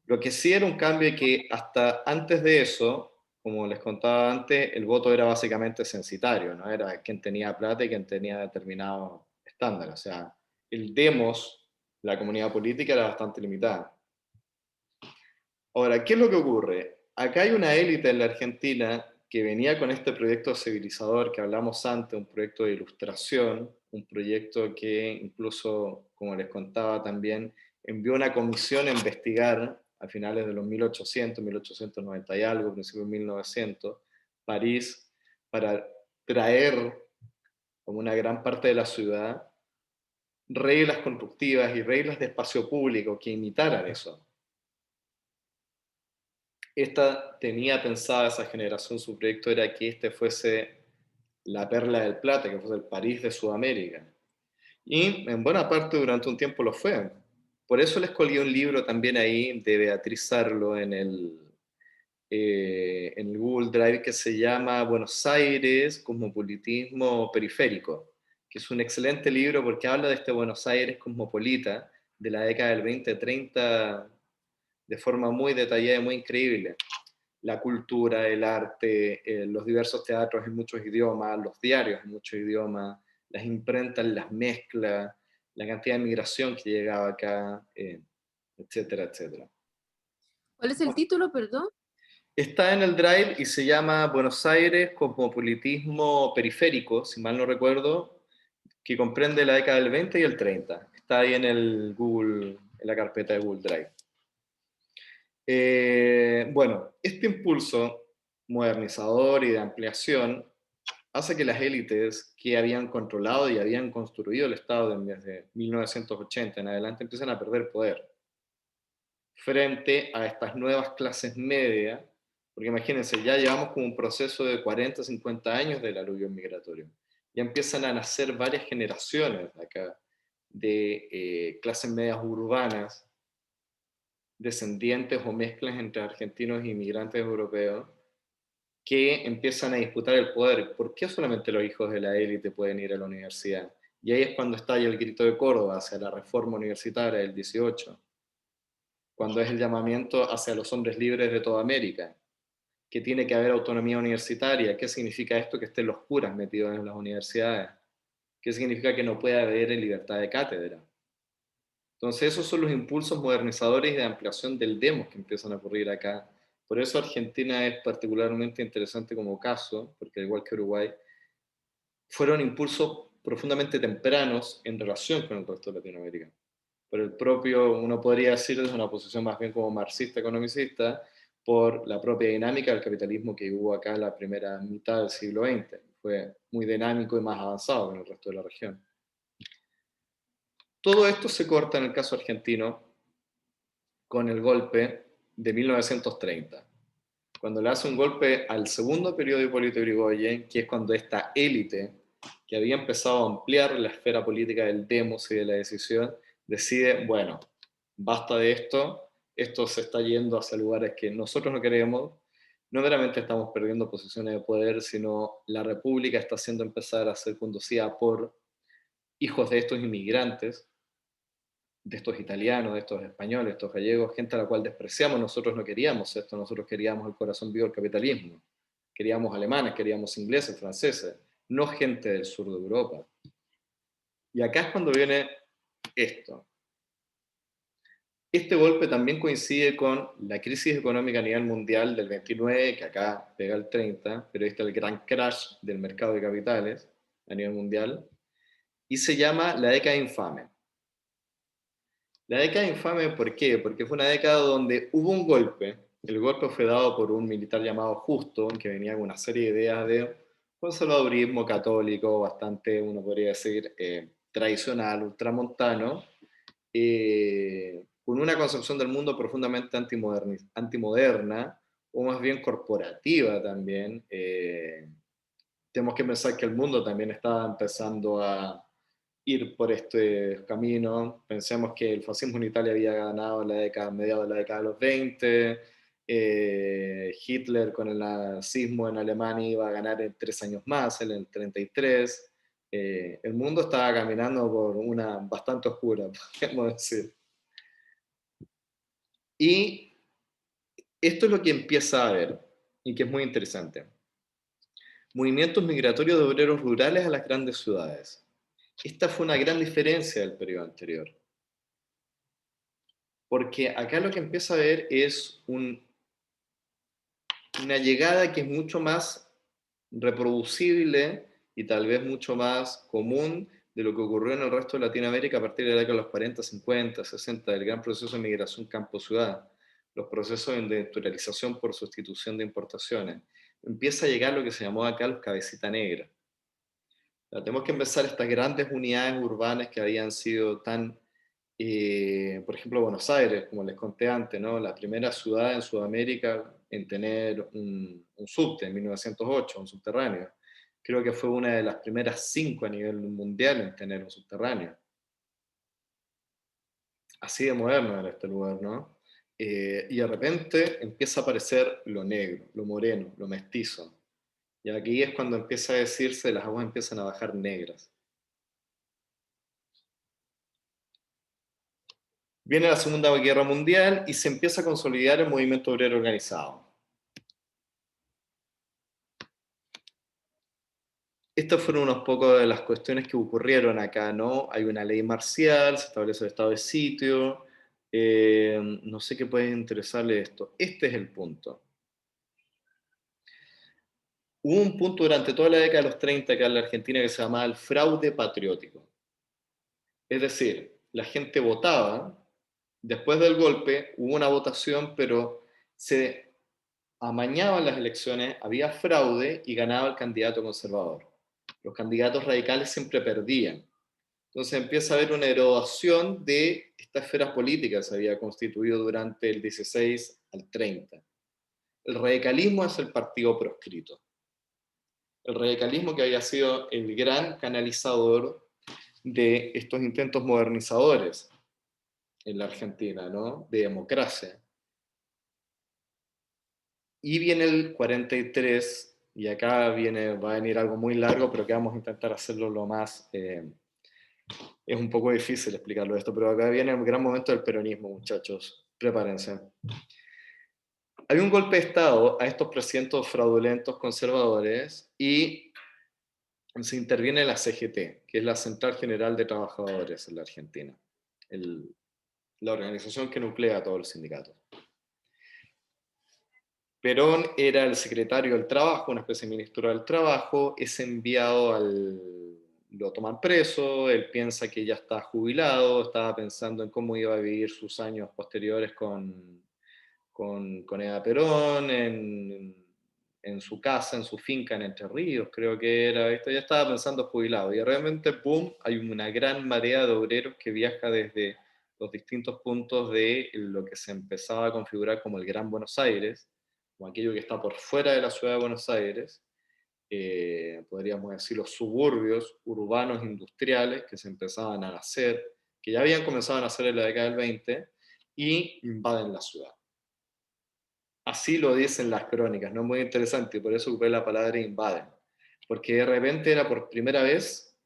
Lo que sí era un cambio que hasta antes de eso, como les contaba antes, el voto era básicamente censitario, ¿no? Era quien tenía plata y quien tenía determinado estándar. O sea, el demos, la comunidad política era bastante limitada. Ahora, ¿qué es lo que ocurre? Acá hay una élite en la Argentina que venía con este proyecto civilizador que hablamos antes, un proyecto de ilustración, un proyecto que incluso, como les contaba también, envió una comisión a investigar a finales de los 1800, 1890 y algo, principios de 1900, París, para traer como una gran parte de la ciudad reglas constructivas y reglas de espacio público que imitaran eso. Esta tenía pensada esa generación, su proyecto era que este fuese la perla del plata, que fuese el París de Sudamérica. Y en buena parte durante un tiempo lo fue. Por eso les colgué un libro también ahí de Beatriz Sarlo en el Google Drive que se llama Buenos Aires, Cosmopolitismo Periférico, que es un excelente libro porque habla de este Buenos Aires cosmopolita de la década del 20-30 de forma muy detallada y muy increíble. La cultura, el arte, los diversos teatros en muchos idiomas, los diarios en muchos idiomas, las imprentas, las mezclas, la cantidad de migración que llegaba acá. etcétera, etcétera. ¿Cuál es el título, perdón? Está en el Drive y se llama Buenos Aires Cosmopolitismo Periférico, si mal no recuerdo, que comprende la década del 20 y el 30. Está ahí en el Google, en la carpeta de Google Drive. Bueno, este impulso modernizador y de ampliación hace que las élites que habían controlado y habían construido el Estado desde 1980 en adelante empiezan a perder poder frente a estas nuevas clases medias, porque imagínense, ya llevamos como un proceso de 40, 50 años del aluvión migratorio. Ya empiezan a nacer varias generaciones acá de clases medias urbanas, descendientes o mezclas entre argentinos e inmigrantes europeos, que empiezan a disputar el poder. ¿Por qué solamente los hijos de la élite pueden ir a la universidad? Y ahí es cuando estalla el grito de Córdoba hacia la reforma universitaria del 18, cuando es el llamamiento hacia los hombres libres de toda América, que tiene que haber autonomía universitaria. ¿Qué significa esto? Que estén los curas metidos en las universidades. ¿Qué significa que no puede haber libertad de cátedra? Entonces esos son los impulsos modernizadores y de ampliación del demos que empiezan a ocurrir acá. Por eso Argentina es particularmente interesante como caso, porque al igual que Uruguay, fueron impulsos profundamente tempranos en relación con el resto de Latinoamérica. Por el propio, uno podría decir desde una posición más bien como marxista economicista, por la propia dinámica del capitalismo que hubo acá en la primera mitad del siglo XX. Fue muy dinámico y más avanzado que en el resto de la región. Todo esto se corta en el caso argentino con el golpe de 1930, cuando le hace un golpe al segundo periodo de Hipólito Yrigoyen, que es cuando esta élite, que había empezado a ampliar la esfera política del demos y de la decisión, decide, bueno, basta de esto, esto se está yendo hacia lugares que nosotros no queremos, no meramente estamos perdiendo posiciones de poder, sino la república está haciendo empezar a ser conducida por hijos de estos inmigrantes, de estos italianos, de estos españoles, de estos gallegos, gente a la cual despreciamos. Nosotros no queríamos esto, nosotros queríamos el corazón vivo del capitalismo, queríamos alemanes, queríamos ingleses, franceses, no gente del sur de Europa. Y acá es cuando viene esto. Este golpe también coincide con la crisis económica a nivel mundial del 29, que acá pega el 30, pero este es el gran crash del mercado de capitales a nivel mundial, y se llama la década infame. La década infame, ¿por qué? Porque fue una década donde hubo un golpe. El golpe fue dado por un militar llamado Justo, que venía con una serie de ideas de conservadurismo católico, bastante, uno podría decir, tradicional, ultramontano, con una concepción del mundo profundamente antimoderna, o más bien corporativa también. Tenemos que pensar que el mundo también estaba empezando a ir por este camino. Pensemos que el fascismo en Italia había ganado en la década, mediados de la década de los 20, Hitler con el nazismo en Alemania iba a ganar en 3 años más, en el 33. El mundo estaba caminando por una bastante oscura, podemos decir. Y esto es lo que empieza a haber, y que es muy interesante. Movimientos migratorios de obreros rurales a las grandes ciudades. Esta fue una gran diferencia del periodo anterior. Porque acá lo que empieza a ver es una llegada que es mucho más reproducible y tal vez mucho más común de lo que ocurrió en el resto de Latinoamérica a partir de la década de los 40, 50, 60, del gran proceso de migración campo-ciudad, los procesos de industrialización por sustitución de importaciones. Empieza a llegar lo que se llamó acá los cabecita negra. Tenemos que empezar estas grandes unidades urbanas que habían sido tan, por ejemplo, Buenos Aires, como les conté antes, ¿no? La primera ciudad en Sudamérica en tener un subte en 1908, un subterráneo. Creo que fue una de las primeras 5 a nivel mundial en tener un subterráneo. Así de moderno era este lugar, ¿no? Y de repente empieza a aparecer lo negro, lo moreno, lo mestizo. Y aquí es cuando empieza a decirse, las aguas empiezan a bajar negras. Viene la Segunda Guerra Mundial y se empieza a consolidar el movimiento obrero organizado. Estas fueron unos pocos de las cuestiones que ocurrieron acá, ¿no? Hay una ley marcial, se establece el estado de sitio, No sé qué puede interesarle esto. Este es el punto. Hubo un punto durante toda la década de los 30 acá en la Argentina que se llamaba el fraude patriótico. Es decir, la gente votaba, después del golpe hubo una votación, pero se amañaban las elecciones, había fraude y ganaba el candidato conservador. Los candidatos radicales siempre perdían. Entonces empieza a haber una erosión de esta esfera política que se había constituido durante el 16 al 30. El radicalismo es el partido proscrito. El radicalismo que había sido el gran canalizador de estos intentos modernizadores en la Argentina, ¿no? De democracia. Y viene el 43, y acá va a venir algo muy largo, pero que vamos a intentar hacerlo lo más... es un poco difícil explicarlo esto, pero acá viene el gran momento del peronismo, muchachos. Prepárense. Hay un golpe de Estado a estos presidentes fraudulentos conservadores y se interviene la CGT, que es la Central General de Trabajadores en la Argentina, la organización que nuclea a todos los sindicatos. Perón era el secretario del Trabajo, una especie de ministro del Trabajo, es enviado lo toman preso, él piensa que ya está jubilado, estaba pensando en cómo iba a vivir sus años posteriores con Eva Perón, en su casa, en su finca en Entre Ríos, creo que era, esto ya estaba pensando jubilado, y realmente, ¡pum!, hay una gran marea de obreros que viaja desde los distintos puntos de lo que se empezaba a configurar como el Gran Buenos Aires, como aquello que está por fuera de la ciudad de Buenos Aires, podríamos decir los suburbios urbanos industriales que se empezaban a nacer, que ya habían comenzado a nacer en la década del 20, y invaden la ciudad. Así lo dicen las crónicas, ¿no? Muy interesante, y por eso ocupé la palabra invaden, porque de repente era por primera vez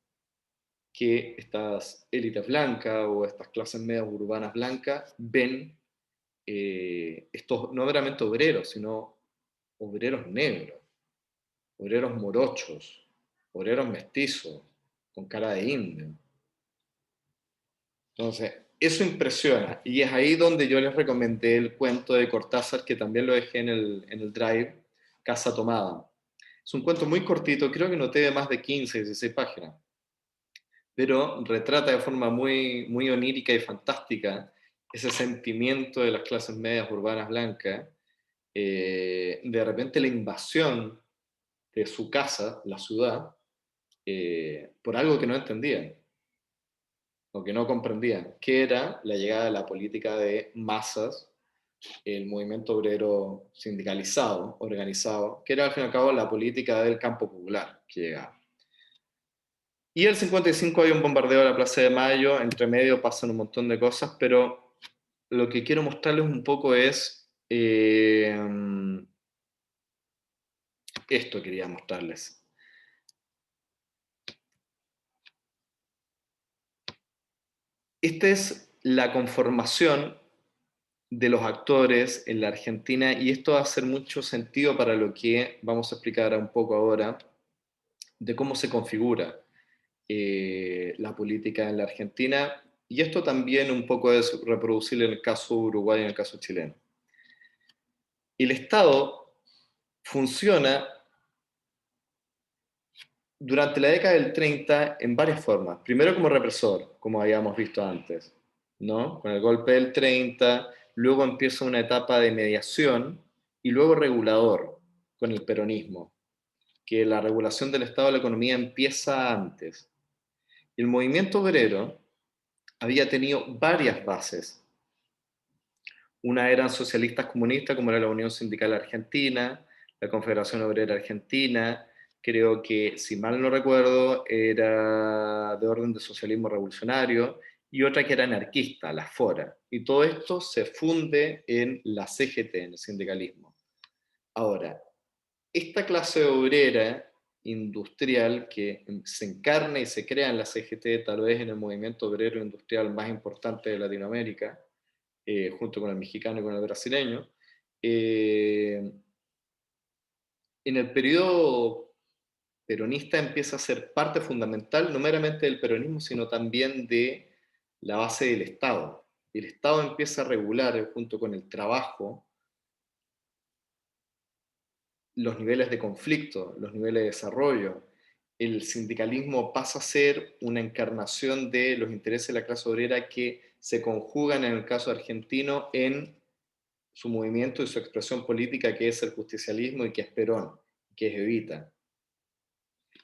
que estas élites blancas o estas clases medias urbanas blancas ven estos no meramente obreros, sino obreros negros, obreros morochos, obreros mestizos, con cara de indio. Entonces, eso impresiona, y es ahí donde yo les recomendé el cuento de Cortázar, que también lo dejé en el Drive, Casa Tomada. Es un cuento muy cortito, creo que no tiene más de 15, 16 páginas, pero retrata de forma muy, muy onírica y fantástica ese sentimiento de las clases medias urbanas blancas, de repente la invasión de su casa, la ciudad, por algo que no entendían o que no comprendían, que era la llegada de la política de masas, el movimiento obrero sindicalizado, organizado, que era al fin y al cabo la política del campo popular que llegaba. Y el 55 hay un bombardeo de la Plaza de Mayo, entre medio pasan un montón de cosas, pero lo que quiero mostrarles un poco es esto quería mostrarles. Esta es la conformación de los actores en la Argentina, y esto va a hacer mucho sentido para lo que vamos a explicar un poco ahora, de cómo se configura la política en la Argentina, y esto también un poco es reproducible en el caso Uruguay y en el caso chileno. El Estado funciona durante la década del 30 en varias formas. Primero como represor, como habíamos visto antes, ¿no? Con el golpe del 30, luego empieza una etapa de mediación y luego regulador, con el peronismo, que la regulación del Estado de la economía empieza antes. El movimiento obrero había tenido varias bases. Una eran socialistas comunistas, como era la Unión Sindical Argentina, la Confederación Obrera Argentina, creo que, si mal no recuerdo, era de orden de socialismo revolucionario, y otra que era anarquista, la FORA. Y todo esto se funde en la CGT, en el sindicalismo. Ahora, esta clase obrera industrial que se encarna y se crea en la CGT, tal vez en el movimiento obrero industrial más importante de Latinoamérica, junto con el mexicano y con el brasileño, en el periodo peronista empieza a ser parte fundamental, no meramente del peronismo, sino también de la base del Estado. el Estado empieza a regular, junto con el trabajo, los niveles de conflicto, los niveles de desarrollo, el sindicalismo pasa a ser una encarnación de los intereses de la clase obrera que se conjugan en el caso argentino en su movimiento y su expresión política, que es el justicialismo y que es Perón, que es Evita.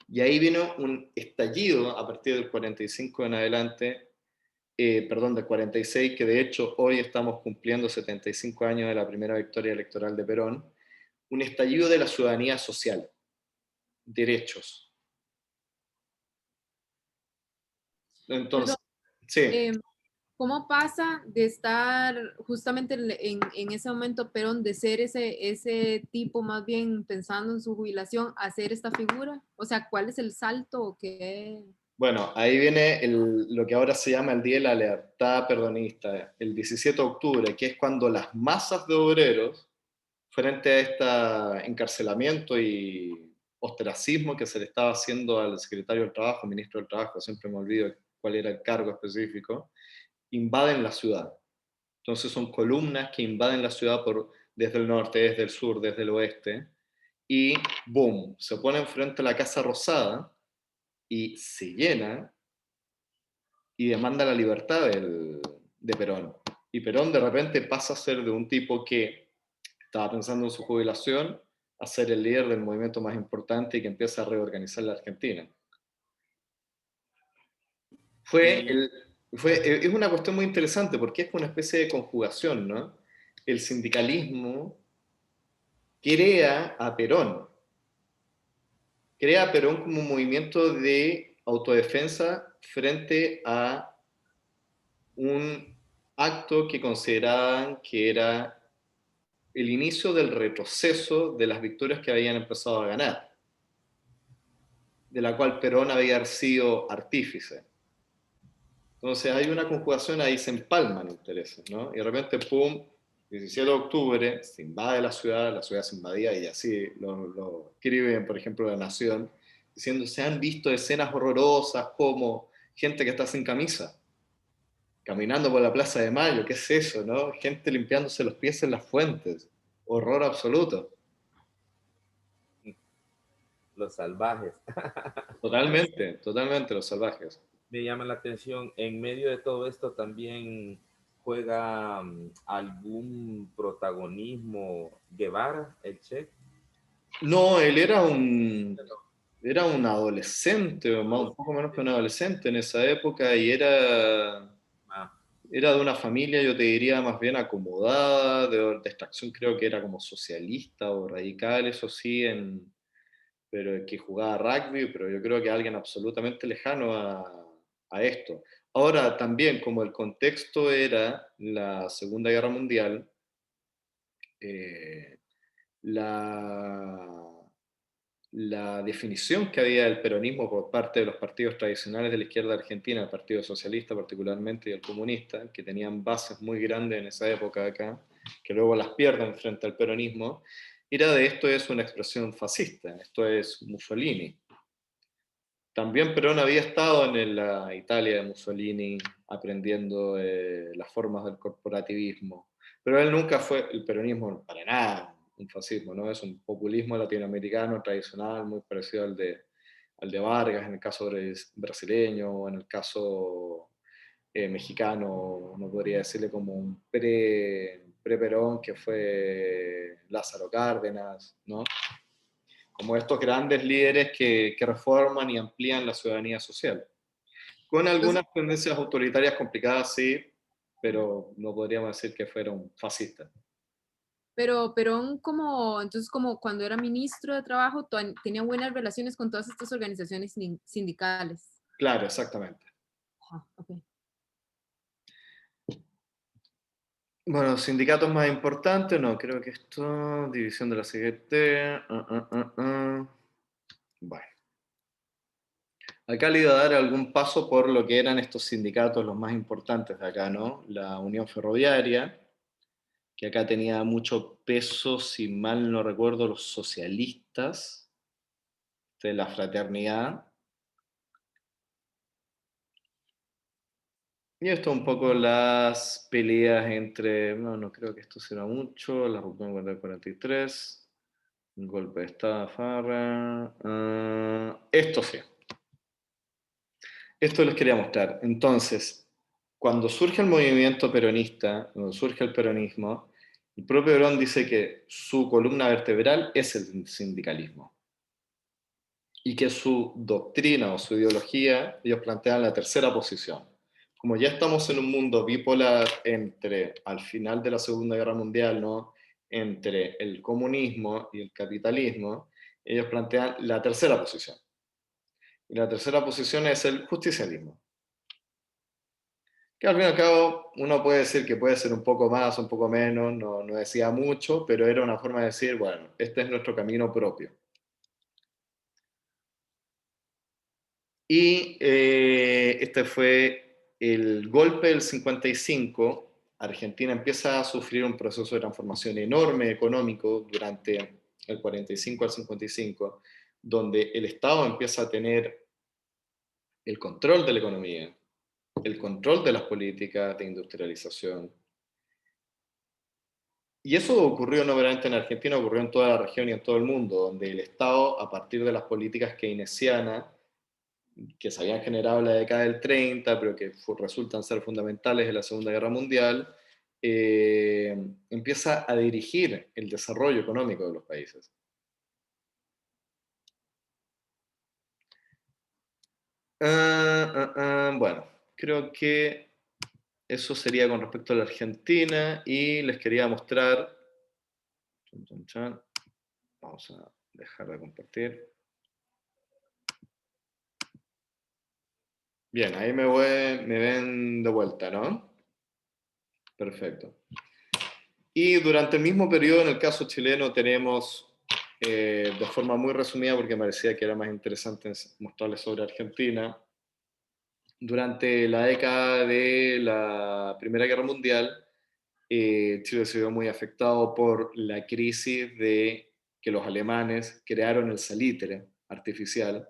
Y ahí vino un estallido a partir del 45 en adelante, perdón, del 46, que de hecho hoy estamos cumpliendo 75 años de la primera victoria electoral de Perón, un estallido de la ciudadanía social, derechos. Pero, Entonces, sí, ¿cómo pasa de estar justamente en ese momento Perón, de ser ese tipo más bien pensando en su jubilación, a ser esta figura? O sea, ¿cuál es el salto que... bueno, ahí viene lo que ahora se llama el Día de la Lealtad Peronista, el 17 de octubre, que es cuando las masas de obreros, frente a este encarcelamiento y ostracismo que se le estaba haciendo al secretario del Trabajo, ministro del Trabajo, siempre me olvido cuál era el cargo específico, invaden la ciudad. Entonces son columnas que invaden la ciudad desde el norte, desde el sur, desde el oeste, y ¡boom! Se ponen frente a la Casa Rosada y se llena y demanda la libertad de Perón. Y Perón de repente pasa a ser de un tipo que estaba pensando en su jubilación a ser el líder del movimiento más importante y que empieza a reorganizar la Argentina. Y Es una cuestión muy interesante porque es una especie de conjugación, ¿no? El sindicalismo crea a Perón como un movimiento de autodefensa frente a un acto que consideraban que era el inicio del retroceso de las victorias que habían empezado a ganar, de la cual Perón había sido artífice. Entonces hay una conjugación, ahí se empalman intereses, ¿no? Y de repente, pum, 17 de octubre, se invade la ciudad se invadía y así lo escriben, por ejemplo, La Nación, diciendo, se han visto escenas horrorosas como gente que está sin camisa, caminando por la Plaza de Mayo, ¿qué es eso, no? Gente limpiándose los pies en las fuentes, horror absoluto. los salvajes. Totalmente, totalmente los salvajes. Me llama la atención, en medio de todo esto también juega algún protagonismo Guevara, el Che. No, él era un adolescente, o un poco menos que un adolescente en esa época, y Ah, era de una familia, yo te diría, más bien acomodada, de extracción creo que era como socialista o radical, eso sí, pero que jugaba rugby, pero yo creo que alguien absolutamente lejano a esto. Ahora, también, como el contexto era la Segunda Guerra Mundial, eh, la, la definición que había del peronismo por parte de los partidos tradicionales de la izquierda argentina, el Partido Socialista particularmente y el comunista, que tenían bases muy grandes en esa época acá, que luego las pierden frente al peronismo, era de esto es una expresión fascista, esto es Mussolini. También Perón había estado en la Italia de Mussolini aprendiendo las formas del corporativismo, pero él nunca fue el peronismo para nada un fascismo, ¿no? Es un populismo latinoamericano tradicional muy parecido al de Vargas en el caso brasileño, o en el caso mexicano, no podría decirle como un pre-Perón que fue Lázaro Cárdenas, ¿no? Como estos grandes líderes que reforman y amplían la ciudadanía social. Con Entonces, algunas tendencias autoritarias complicadas, sí, pero no podríamos decir que fueron fascistas. pero Perón como, entonces como cuando era ministro de Trabajo, tenía buenas relaciones con todas estas organizaciones sindicales. Claro, exactamente. Ajá, ok. Bueno, sindicatos más importantes, no, creo que esto, división de la CGT, Bueno, acá le iba a dar algún paso por lo que eran estos sindicatos los más importantes de acá, ¿no? La Unión Ferroviaria, que acá tenía mucho peso, si mal no recuerdo, los socialistas de la fraternidad. Y esto un poco las peleas entre, no creo que esto será mucho, la ruptura del 43, un golpe de Estado, Farra, esto sí. Esto les quería mostrar. Entonces, cuando surge el movimiento peronista, cuando surge el peronismo, el propio Perón dice que su columna vertebral es el sindicalismo. Y que su doctrina o su ideología, ellos plantean la tercera posición. Como ya estamos en un mundo bipolar entre, al final de la Segunda Guerra Mundial, ¿no?, entre el comunismo y el capitalismo, ellos plantean la tercera posición. Y la tercera posición es el justicialismo. Que al fin y al cabo uno puede decir que puede ser un poco más, un poco menos, no decía mucho, pero era una forma de decir, bueno, este es nuestro camino propio. Y este fue el golpe del 55. Argentina empieza a sufrir un proceso de transformación enorme económico durante el 45 al 55, donde el Estado empieza a tener el control de la economía, el control de las políticas de industrialización. Y eso ocurrió no solamente en Argentina, ocurrió en toda la región y en todo el mundo, donde el Estado, a partir de las políticas keynesianas, que se habían generado en la década del 30, pero que resultan ser fundamentales en la Segunda Guerra Mundial, empieza a dirigir el desarrollo económico de los países. Bueno, creo que eso sería con respecto a la Argentina y les quería mostrar... Vamos a dejar de compartir. Bien, ahí me ven de vuelta, ¿no? Perfecto. Y durante el mismo periodo, en el caso chileno, tenemos, de forma muy resumida, porque me parecía que era más interesante mostrarles sobre Argentina, durante la década de la Primera Guerra Mundial, Chile se vio muy afectado por la crisis de que los alemanes crearon el salitre artificial,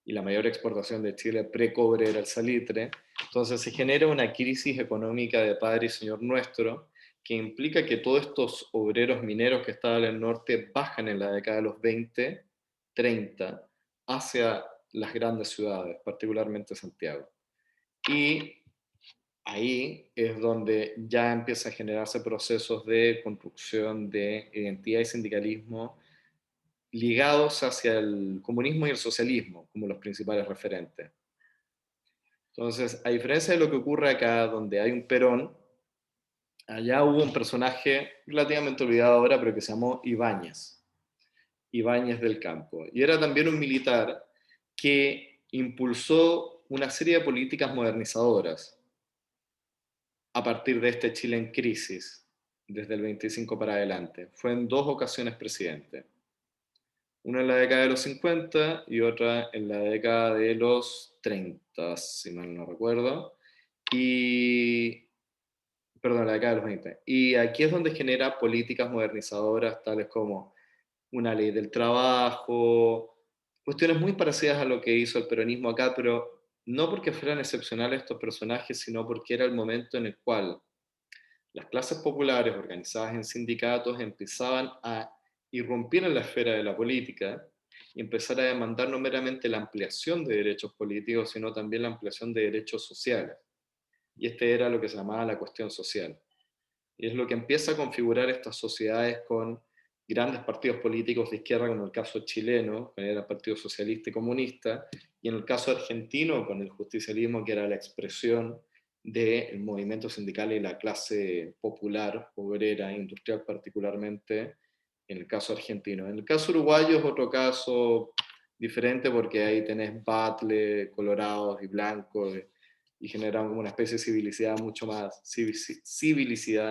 y la mayor exportación de Chile pre-cobre era el salitre. Entonces se genera una crisis económica de Padre y Señor Nuestro, que implica que todos estos obreros mineros que estaban en el norte bajan en la década de los 20, 30, hacia las grandes ciudades, particularmente Santiago. Y ahí es donde ya empieza a generarse procesos de construcción de identidad y sindicalismo ligados hacia el comunismo y el socialismo como los principales referentes. Entonces, a diferencia de lo que ocurre acá, donde hay un Perón, allá hubo un personaje relativamente olvidado ahora, pero que se llamó Ibáñez, Ibáñez del Campo. Y era también un militar que impulsó una serie de políticas modernizadoras a partir de este Chile en crisis, desde el 25 para adelante. Fue en dos ocasiones presidente. Una en la década de los 50 y otra en la década de los 30, si mal no recuerdo. Perdón, la década de los 20. Y aquí es donde genera políticas modernizadoras, tales como una ley del trabajo, cuestiones muy parecidas a lo que hizo el peronismo acá, pero no porque fueran excepcionales estos personajes, sino porque era el momento en el cual las clases populares organizadas en sindicatos empezaban a irrumpir en la esfera de la política y empezar a demandar no meramente la ampliación de derechos políticos, sino también la ampliación de derechos sociales. Y este era lo que se llamaba la cuestión social. Y es lo que empieza a configurar estas sociedades con grandes partidos políticos de izquierda, como el caso chileno, que era el Partido Socialista y Comunista, y en el caso argentino, con el justicialismo, que era la expresión del movimiento sindical y la clase popular, obrera, industrial particularmente, en el caso argentino. En el caso uruguayo es otro caso diferente, porque ahí tenés batle, colorados y blancos, y generan como una especie de civilicidad mucho más,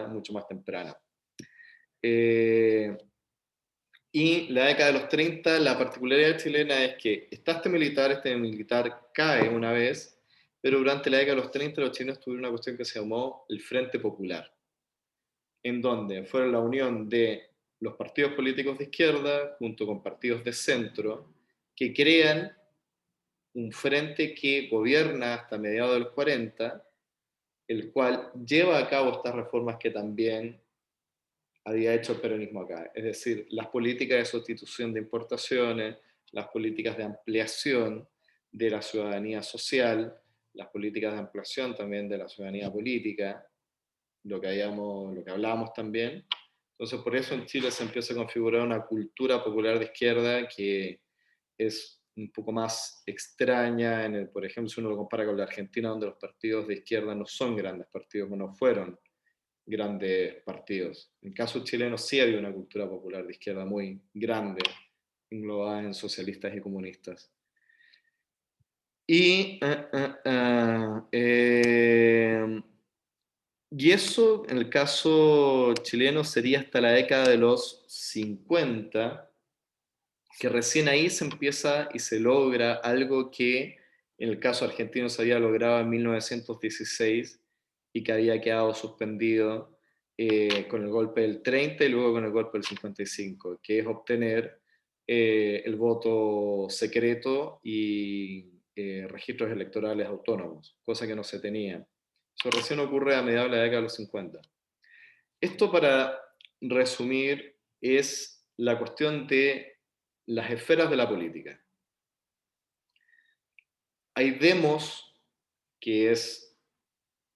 mucho más temprana. Y la década de los 30, la particularidad chilena es que este militar cae una vez, pero durante la década de los 30 los chilenos tuvieron una cuestión que se llamó el Frente Popular, en donde fueron la unión de los partidos políticos de izquierda junto con partidos de centro, que crean un frente que gobierna hasta mediados de los 40, el cual lleva a cabo estas reformas que también había hecho el peronismo acá. Es decir, las políticas de sustitución de importaciones, las políticas de ampliación de la ciudadanía social, las políticas de ampliación también de la ciudadanía política, lo que hablábamos también. Entonces, por eso en Chile se empieza a configurar una cultura popular de izquierda que es un poco más extraña, por ejemplo, si uno lo compara con la Argentina, donde los partidos de izquierda no son grandes partidos, no fueron grandes partidos. En el caso chileno sí había una cultura popular de izquierda muy grande, englobada en socialistas y comunistas. Y eso, en el caso chileno, sería hasta la década de los 50, que recién ahí se empieza y se logra algo que en el caso argentino se había logrado en 1916 y que había quedado suspendido con el golpe del 30 y luego con el golpe del 55, que es obtener el voto secreto y registros electorales autónomos, cosa que no se tenía. Eso recién ocurre a mediados de la década de los 50. Esto, para resumir, es la cuestión de las esferas de la política. Hay demos, que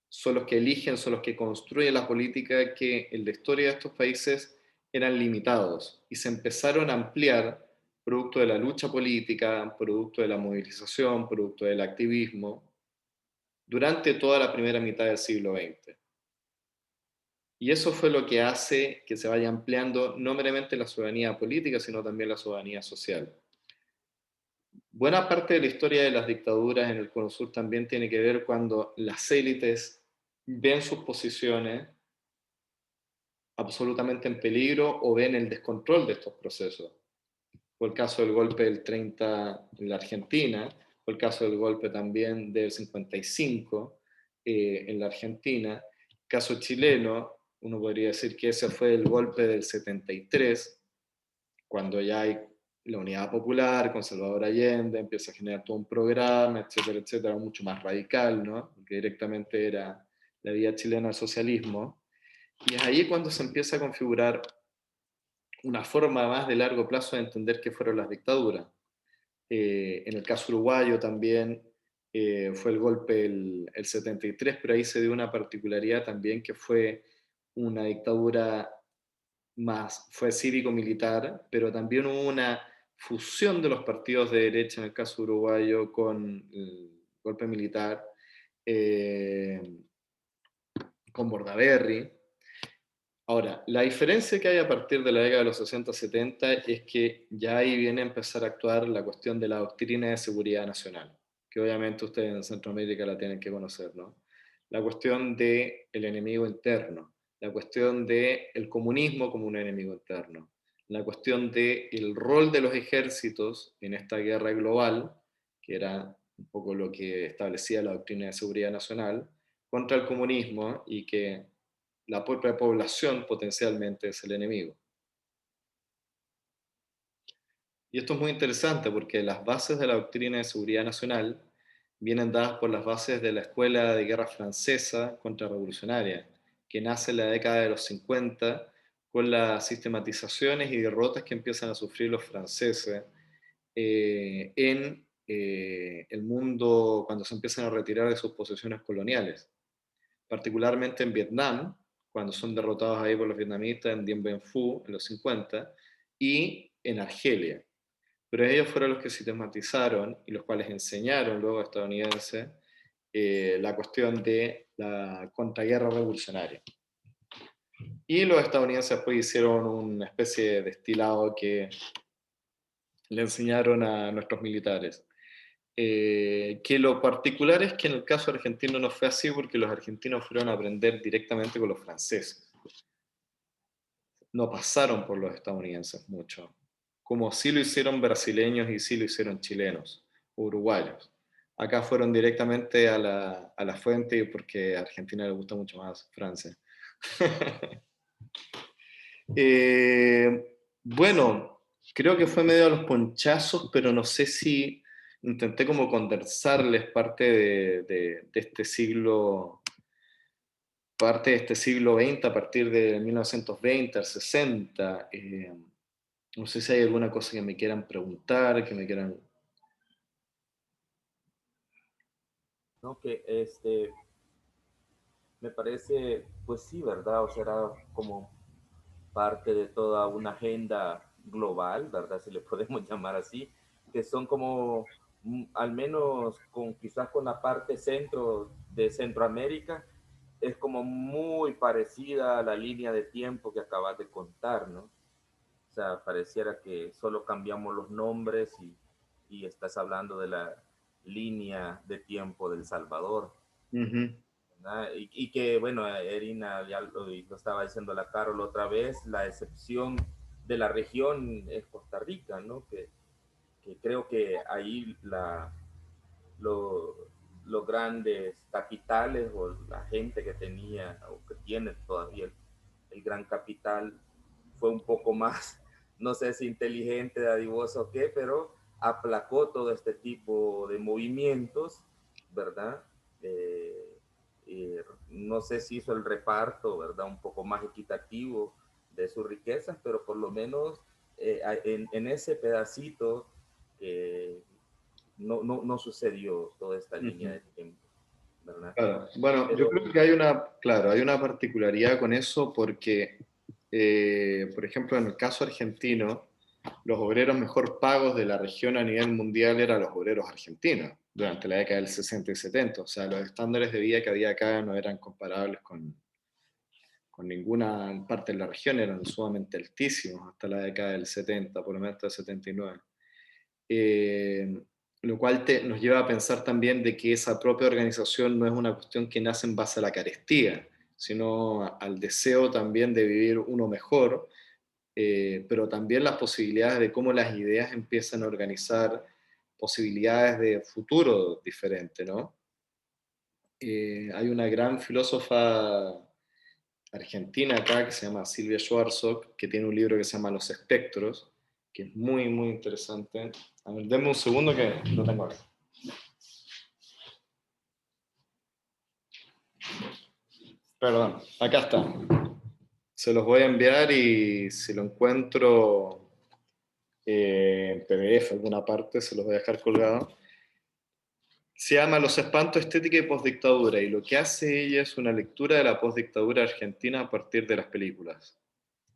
son los que eligen, son los que construyen la política, que en la historia de estos países eran limitados y se empezaron a ampliar producto de la lucha política, producto de la movilización, producto del activismo, durante toda la primera mitad del siglo XX. Y eso fue lo que hace que se vaya ampliando no meramente la ciudadanía política, sino también la ciudadanía social. Buena parte de la historia de las dictaduras en el Cono Sur también tiene que ver cuando las élites ven sus posiciones absolutamente en peligro o ven el descontrol de estos procesos. Fue el caso del golpe del 30 en la Argentina, fue el caso del golpe también del 55 en la Argentina. Caso chileno, uno podría decir que ese fue el golpe del 73, cuando ya hay la Unidad Popular con Salvador Allende, empieza a generar todo un programa, etcétera, etcétera, mucho más radical, ¿no? Porque directamente era la vía chilena al socialismo. Y es ahí cuando se empieza a configurar una forma más de largo plazo de entender qué fueron las dictaduras. En el caso uruguayo también fue el golpe el 73, pero ahí se dio una particularidad también, que fue una dictadura más, fue cívico-militar, pero también hubo una fusión de los partidos de derecha, en el caso uruguayo, con el golpe militar, con Bordaberry. Ahora, la diferencia que hay a partir de la década de los 60-70 es que ya ahí viene a empezar a actuar la cuestión de la doctrina de seguridad nacional, que obviamente ustedes en Centroamérica la tienen que conocer, ¿no? La cuestión del enemigo interno, la cuestión del comunismo como un enemigo interno, la cuestión del rol de los ejércitos en esta guerra global, que era un poco lo que establecía la doctrina de seguridad nacional, contra el comunismo, y que la propia población potencialmente es el enemigo. Y esto es muy interesante porque las bases de la doctrina de seguridad nacional vienen dadas por las bases de la Escuela de Guerra Francesa Contrarrevolucionaria, que nace en la década de los 50 con las sistematizaciones y derrotas que empiezan a sufrir los franceses en el mundo cuando se empiezan a retirar de sus posesiones coloniales, particularmente en Vietnam, cuando son derrotados ahí por los vietnamitas en Dien Bien Phu en los 50, y en Argelia. Pero ellos fueron los que sistematizaron y los cuales enseñaron luego a estadounidenses la cuestión de la contraguerra revolucionaria. Y los estadounidenses después hicieron una especie de destilado que le enseñaron a nuestros militares. Que lo particular es que en el caso argentino no fue así, porque los argentinos fueron a aprender directamente con los franceses. No pasaron por los estadounidenses mucho, como sí lo hicieron brasileños y sí lo hicieron chilenos, uruguayos. Acá fueron directamente a la fuente, porque a Argentina le gusta mucho más Francia. Bueno, creo que fue medio a los ponchazos, pero no sé si intenté como condensarles parte de este siglo parte de este siglo XX, a partir de 1920 al 60. No sé si hay alguna cosa que me quieran preguntar, que me quieran... ¿No? Que me parece, pues sí, ¿verdad? O sea, era como parte de toda una agenda global, ¿verdad? Si le podemos llamar así, que son como, al menos con quizás con la parte centro de Centroamérica, es como muy parecida a la línea de tiempo que acabas de contar, ¿no? O sea, pareciera que solo cambiamos los nombres y estás hablando de la línea de tiempo del Salvador. Ujú. Y que, bueno, Erina ya lo estaba diciendo la Carol otra vez, la excepción de la región es Costa Rica, ¿no? Que creo que ahí lo, los grandes capitales o la gente que tenía o que tiene todavía el gran capital fue un poco más, no sé si inteligente, dadivoso o qué, pero aplacó todo este tipo de movimientos, ¿verdad? No sé si hizo el reparto, ¿verdad? Un poco más equitativo de sus riquezas, pero por lo menos en ese pedacito no sucedió toda esta línea Ujú. de tiempo, ¿verdad? Claro. Bueno, yo Pero creo que hay una, claro, hay una particularidad con eso porque, por ejemplo, en el caso argentino, los obreros mejor pagos de la región a nivel mundial eran los obreros argentinos durante la década del 60 y 70. O sea, los estándares de vida que había acá no eran comparables con ninguna parte de la región, eran sumamente altísimos hasta la década del 70, por lo menos hasta el 79. Eh, lo cual nos lleva a pensar también de que esa propia organización no es una cuestión que nace en base a la carestía, sino al deseo también de vivir uno mejor, pero también las posibilidades de cómo las ideas empiezan a organizar posibilidades de futuro diferente, ¿no? Hay una gran filósofa argentina acá que se llama Silvia Schwarzkopf, que tiene un libro que se llama Los Espectros, que es muy, muy interesante. A ver, denme un segundo que lo tengo acá. Perdón, acá está. Se los voy a enviar y si lo encuentro en PDF alguna parte, se los voy a dejar colgado. Se llama Los espantos, estética y postdictadura, y lo que hace ella es una lectura de la postdictadura argentina a partir de las películas,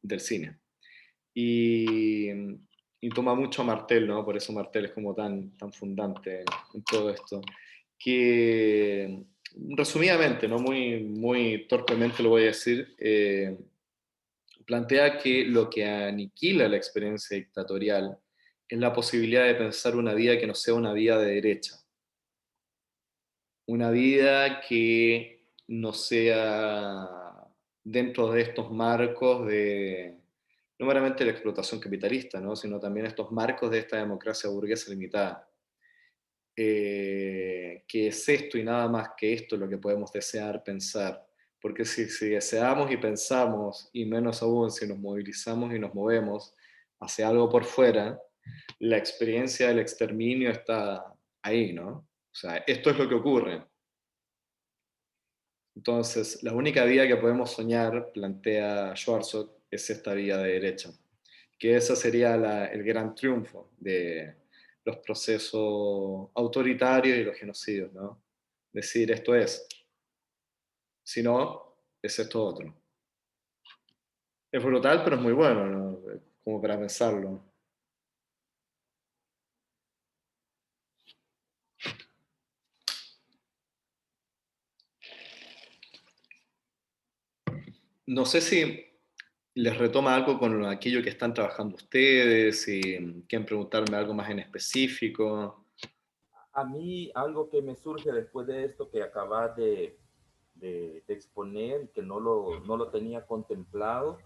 del cine. Y, y toma mucho a Martel, ¿no? Por eso Martel es como tan fundante en todo esto. Que, resumidamente, ¿no? Muy torpemente lo voy a decir, plantea que lo que aniquila la experiencia dictatorial es la posibilidad de pensar una vida que no sea una vida de derecha. Una vida que no sea dentro de estos marcos de, no meramente la explotación capitalista, ¿no? Sino también estos marcos de esta democracia burguesa limitada. Que es esto y nada más que esto lo que podemos desear, pensar. Porque si deseamos y pensamos, y menos aún si nos movilizamos y nos movemos hacia algo por fuera, la experiencia del exterminio está ahí, ¿no? O sea, esto es lo que ocurre. Entonces, la única vía que podemos soñar, plantea Schwarzkopf, es esta vía de derecha, que ese sería el gran triunfo de los procesos autoritarios y los genocidios, ¿no? Decir esto es, si no, es esto otro. Es brutal, pero es muy bueno, ¿no? Como para pensarlo. No sé si les retoma algo con aquello que están trabajando ustedes, si quieren preguntarme algo más en específico. a mí algo que me surge después de esto que acabas de exponer, que no lo tenía contemplado,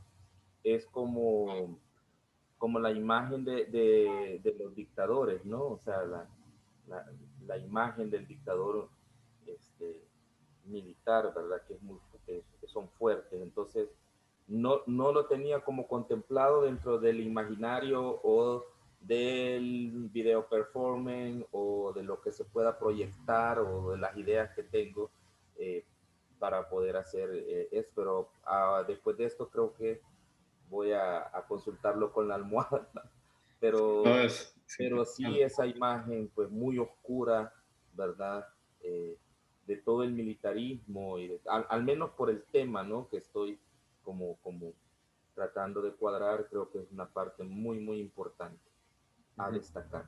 es como la imagen de los dictadores, ¿no? O sea, la, la imagen del dictador este, militar, ¿verdad? Que son fuertes. Entonces, no lo tenía como contemplado dentro del imaginario o del video performance o de lo que se pueda proyectar o de las ideas que tengo. para poder hacer eso, pero después de esto creo que voy a consultarlo con la almohada, No, pero, es pero sí importante. esa imagen pues muy oscura, ¿verdad? De todo el militarismo, y al menos por el tema, ¿no? Que estoy como tratando de cuadrar, creo que es una parte muy, muy importante a destacar.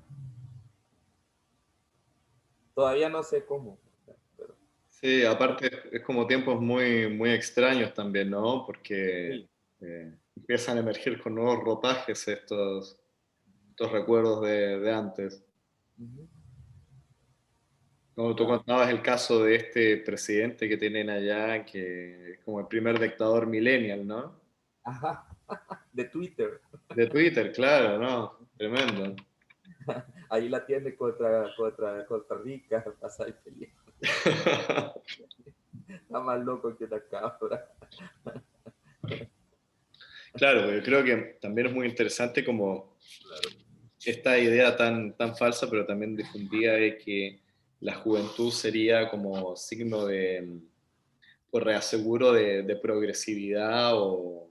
Todavía no sé cómo, pero Sí, aparte es como tiempos muy, muy extraños también, ¿no? Porque sí. empiezan a emerger con nuevos ropajes estos recuerdos de antes. Ujú. Como tú Claro. contabas el caso de este presidente que tienen allá, que es como el primer dictador millennial, ¿no? Ajá, de Twitter. De Twitter, claro, ¿no? Tremendo. Ahí la tiene contra Costa Rica, pasa el peligro. Está más loco que la cabra. Claro, yo creo que también es muy interesante como Claro. esta idea tan falsa, pero también difundida de que la juventud sería como signo de, o reaseguro de progresividad o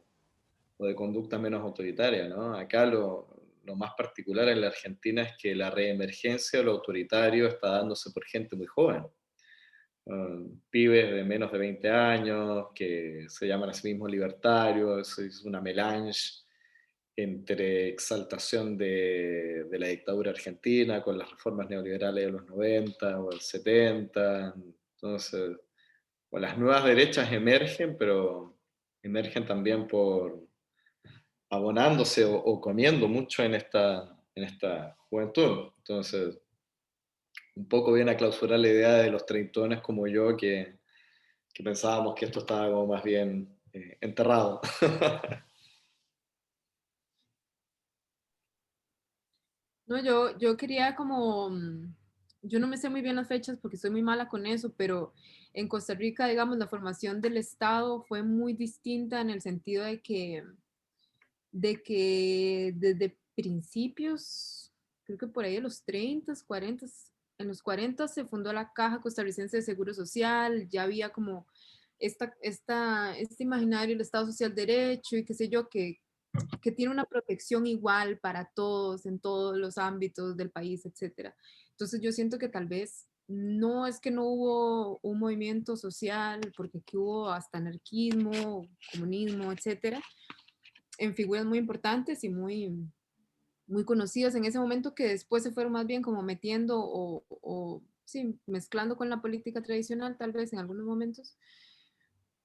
de conducta menos autoritaria, ¿no? Acá lo más particular en la Argentina es que la reemergencia o lo autoritario está dándose por gente muy joven. Pibes de menos de 20 años que se llaman a sí mismos libertarios, es una melange entre exaltación de la dictadura argentina con las reformas neoliberales de los 90 o del 70. Entonces, o las nuevas derechas emergen, pero emergen también por abonándose o comiendo mucho en esta juventud. Entonces, un poco viene a clausurar la idea de los treintones como yo, que pensábamos que esto estaba como más bien enterrado. No, yo quería como, yo no me sé muy bien las fechas porque soy muy mala con eso, pero en Costa Rica, digamos, la formación del Estado fue muy distinta en el sentido de que desde principios, creo que por ahí de los 30, 40, en los 40 se fundó la Caja Costarricense de Seguro Social, ya había como este imaginario del Estado Social de Derecho y qué sé yo, que tiene una protección igual para todos en todos los ámbitos del país, etcétera. Entonces yo siento que tal vez no es que no hubo un movimiento social, porque aquí hubo hasta anarquismo, comunismo, etcétera, en figuras muy importantes y muy conocidas en ese momento que después se fueron más bien como metiendo o sí, mezclando con la política tradicional tal vez en algunos momentos,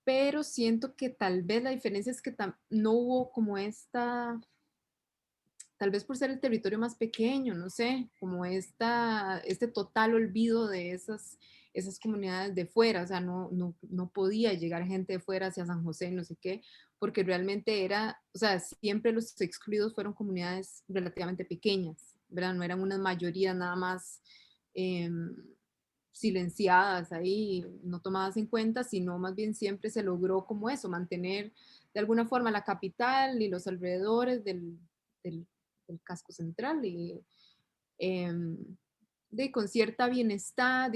pero siento que tal vez la diferencia es que no hubo como tal vez por ser el territorio más pequeño, no sé, como este total olvido de esas comunidades de fuera, o sea, no podía llegar gente de fuera hacia San José, no sé qué, porque realmente era, o sea, siempre los excluidos fueron comunidades relativamente pequeñas, ¿verdad? No eran unas mayorías nada más eh, silenciadas ahí, no tomadas en cuenta, sino más bien siempre se logró como eso, mantener de alguna forma la capital y los alrededores del del casco central y eh, con cierta bienestar,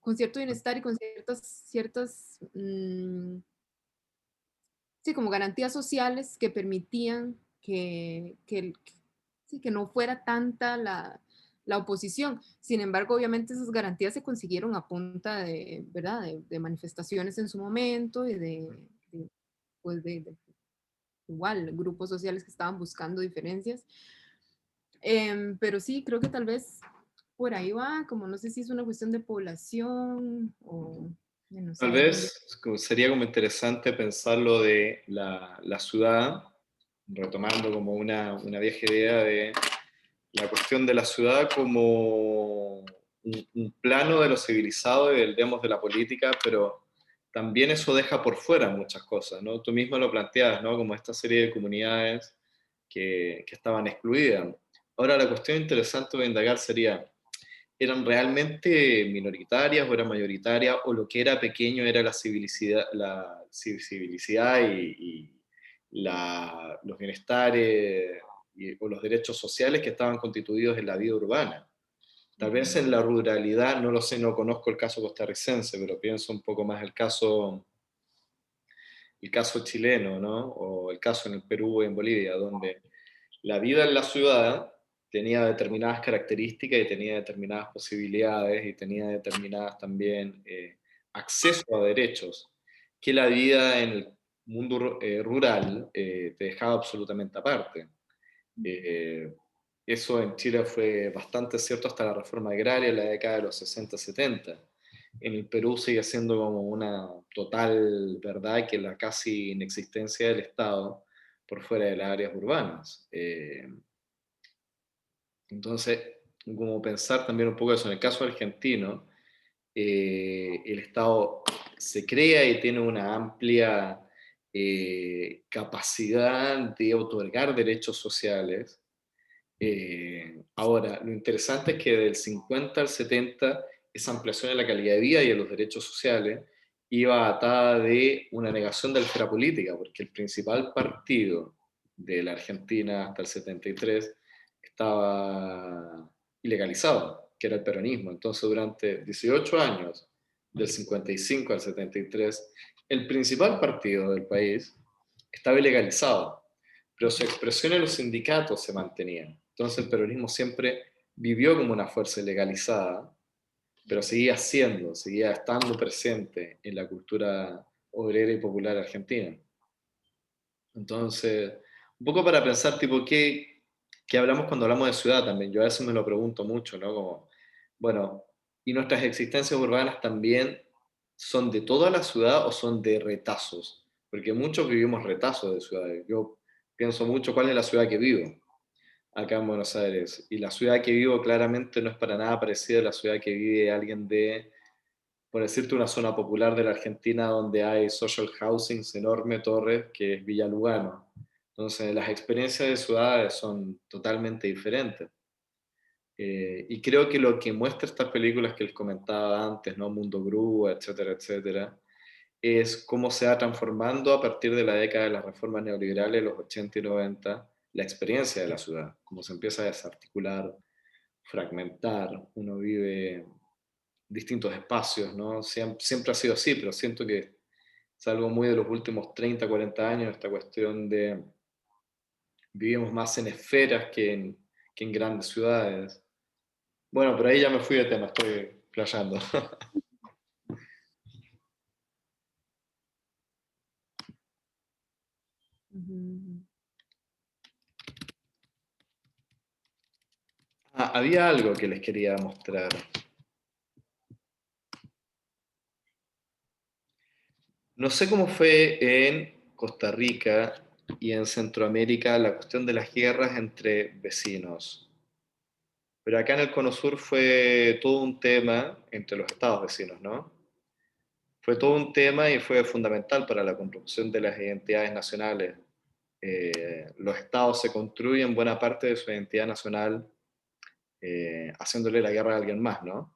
con cierto bienestar y con ciertas sí, como garantías sociales que permitían sí, que no fuera tanta la oposición. Sin embargo, obviamente esas garantías se consiguieron a punta de, ¿verdad? De manifestaciones en su momento y pues igual grupos sociales que estaban buscando diferencias. Pero sí, creo que tal vez por ahí va, como no sé si es una cuestión de población o no Tal sé, dónde. vez sería como interesante pensarlo de la ciudad, retomando como una vieja idea de la cuestión de la ciudad como un plano de lo civilizado y del demos de la política, pero también eso deja por fuera muchas cosas, ¿no? Tú mismo lo planteabas, ¿no? Como esta serie de comunidades que estaban excluidas. Ahora, la cuestión interesante de indagar sería, ¿eran realmente minoritarias o eran mayoritarias? ¿O lo que era pequeño era la civilicidad y los bienestares o los derechos sociales que estaban constituidos en la vida urbana? Tal vez en la ruralidad, no lo sé, no conozco el caso costarricense, pero pienso un poco más el caso chileno, ¿no? O el caso en el Perú y en Bolivia, donde la vida en la ciudad tenía determinadas características y tenía determinadas posibilidades y tenía determinadas también acceso a derechos que la vida en el mundo rural te dejaba absolutamente aparte. Eh, Eso en Chile fue bastante cierto hasta la reforma agraria en la década de los 60-70. En el Perú sigue siendo como una total verdad que la casi inexistencia del Estado por fuera de las áreas urbanas. Entonces, como pensar también un poco eso, en el caso argentino, el Estado se crea y tiene una amplia capacidad de otorgar derechos sociales. Ahora, lo interesante es que del 50 al 70, esa ampliación de la calidad de vida y de los derechos sociales iba atada de una negación de la esfera política, porque el principal partido de la Argentina hasta el 73 estaba ilegalizado, que era el peronismo. Entonces, durante 18 años, del 55 al 73, el principal partido del país estaba ilegalizado, pero su expresión en los sindicatos se mantenía. Entonces el peronismo siempre vivió como una fuerza ilegalizada, pero seguía seguía estando presente en la cultura obrera y popular argentina. Entonces, un poco para pensar, tipo, ¿qué hablamos cuando hablamos de ciudad también? Yo a veces me lo pregunto mucho, ¿no? Como, bueno, ¿y nuestras existencias urbanas también son de toda la ciudad o son de retazos? Porque muchos vivimos retazos de ciudades. Yo pienso mucho cuál es la ciudad que vivo acá en Buenos Aires. Y la ciudad que vivo claramente no es para nada parecida a la ciudad que vive alguien de, por decirte, una zona popular de la Argentina donde hay social housing, enorme torres, que es Villa Lugano. Entonces, las experiencias de ciudades son totalmente diferentes. Y creo que lo que muestra estas películas que les comentaba antes, ¿no? Mundo Grúa, etcétera, etcétera, es cómo se va transformando a partir de la década de las reformas neoliberales, los 80 y 90, la experiencia de la ciudad, cómo se empieza a desarticular, fragmentar, uno vive distintos espacios, ¿no? Siempre ha sido así, pero siento que es algo muy de los últimos 30, 40 años, esta cuestión de vivimos más en esferas que en grandes ciudades. Bueno, pero ahí ya me fui de tema, estoy playando. Había algo que les quería mostrar. No sé cómo fue en Costa Rica y en Centroamérica la cuestión de las guerras entre vecinos, pero acá en el Cono Sur fue todo un tema entre los estados vecinos, ¿no? Fue todo un tema y fue fundamental para la construcción de las identidades nacionales. Los estados se construyen buena parte de su identidad nacional haciéndole la guerra a alguien más, ¿no?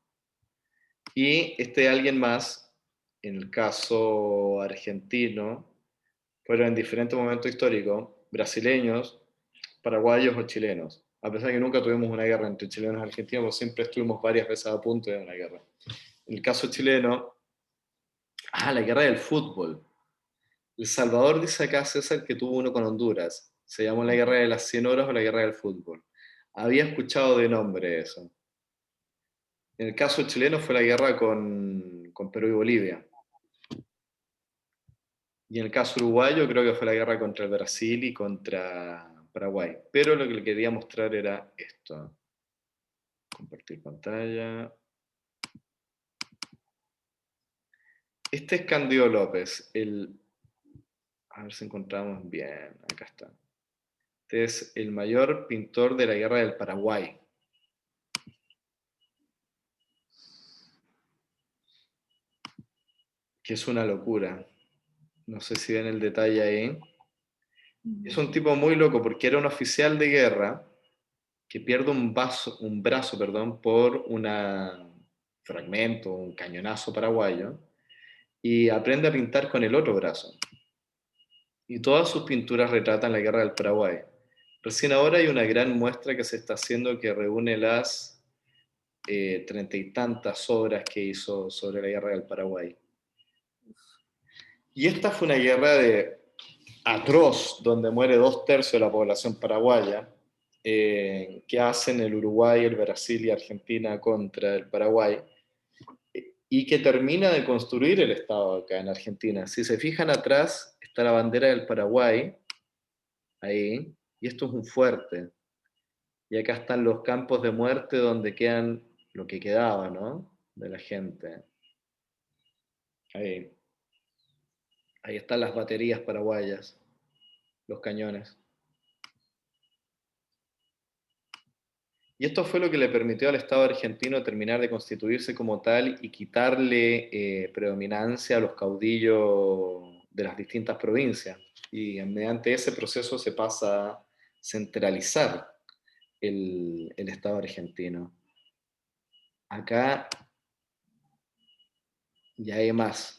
Y este alguien más, en el caso argentino, fueron en diferentes momentos históricos brasileños, paraguayos o chilenos. A pesar de que nunca tuvimos una guerra entre chilenos y argentinos, pues siempre estuvimos varias veces a punto de una guerra. En el caso chileno, la guerra del fútbol. El Salvador dice acá, César, que tuvo uno con Honduras. Se llamó la guerra de las 100 horas o la guerra del fútbol. Había escuchado de nombre eso. En el caso chileno fue la guerra con Perú y Bolivia. Y en el caso uruguayo creo que fue la guerra contra el Brasil y contra Paraguay. Pero lo que le quería mostrar era esto. Compartir pantalla. Este es Cándido López, a ver si encontramos bien, acá está. Este es el mayor pintor de la guerra del Paraguay. Que es una locura. No sé si ven el detalle ahí. Es un tipo muy loco porque era un oficial de guerra que pierde un brazo, por un fragmento, un cañonazo paraguayo, y aprende a pintar con el otro brazo. Y todas sus pinturas retratan la guerra del Paraguay. Recién ahora hay una gran muestra que se está haciendo que reúne las 30 y tantas obras que hizo sobre la guerra del Paraguay. Y esta fue una guerra atroz, donde muere 2/3 de la población paraguaya, que hacen el Uruguay, el Brasil y Argentina contra el Paraguay, y que termina de construir el Estado acá en Argentina. Si se fijan atrás, está la bandera del Paraguay, ahí, y esto es un fuerte. Y acá están los campos de muerte donde quedan lo que quedaba, ¿no? De la gente. Ahí. Ahí están las baterías paraguayas, los cañones. Y esto fue lo que le permitió al Estado argentino terminar de constituirse como tal y quitarle predominancia a los caudillos de las distintas provincias. Y mediante ese proceso se pasa a centralizar el Estado argentino. Acá ya hay más.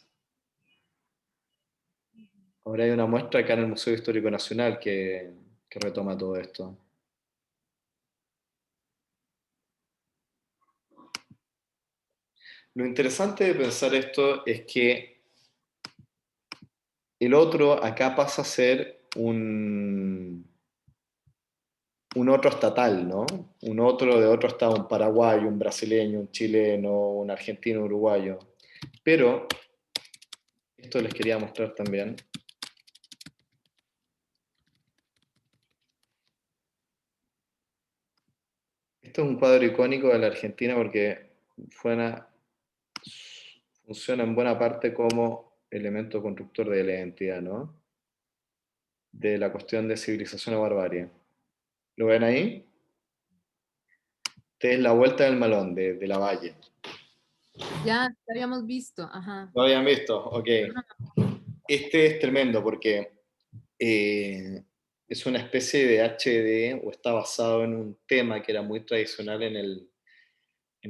Ahora hay una muestra acá en el Museo Histórico Nacional que retoma todo esto. Lo interesante de pensar esto es que el otro acá pasa a ser un otro estatal, ¿no? Un otro de otro estado, un paraguayo, un brasileño, un chileno, un argentino, un uruguayo. Pero, esto les quería mostrar también. Esto es un cuadro icónico de la Argentina porque funciona en buena parte como elemento constructor de la identidad, ¿no? De la cuestión de civilización o barbarie. ¿Lo ven ahí? Esta es la vuelta del Malón, de la Valle. Ya lo habíamos visto, ajá. ¿Lo habían visto? Ok. Este es tremendo porque es una especie de HD o está basado en un tema que era muy tradicional en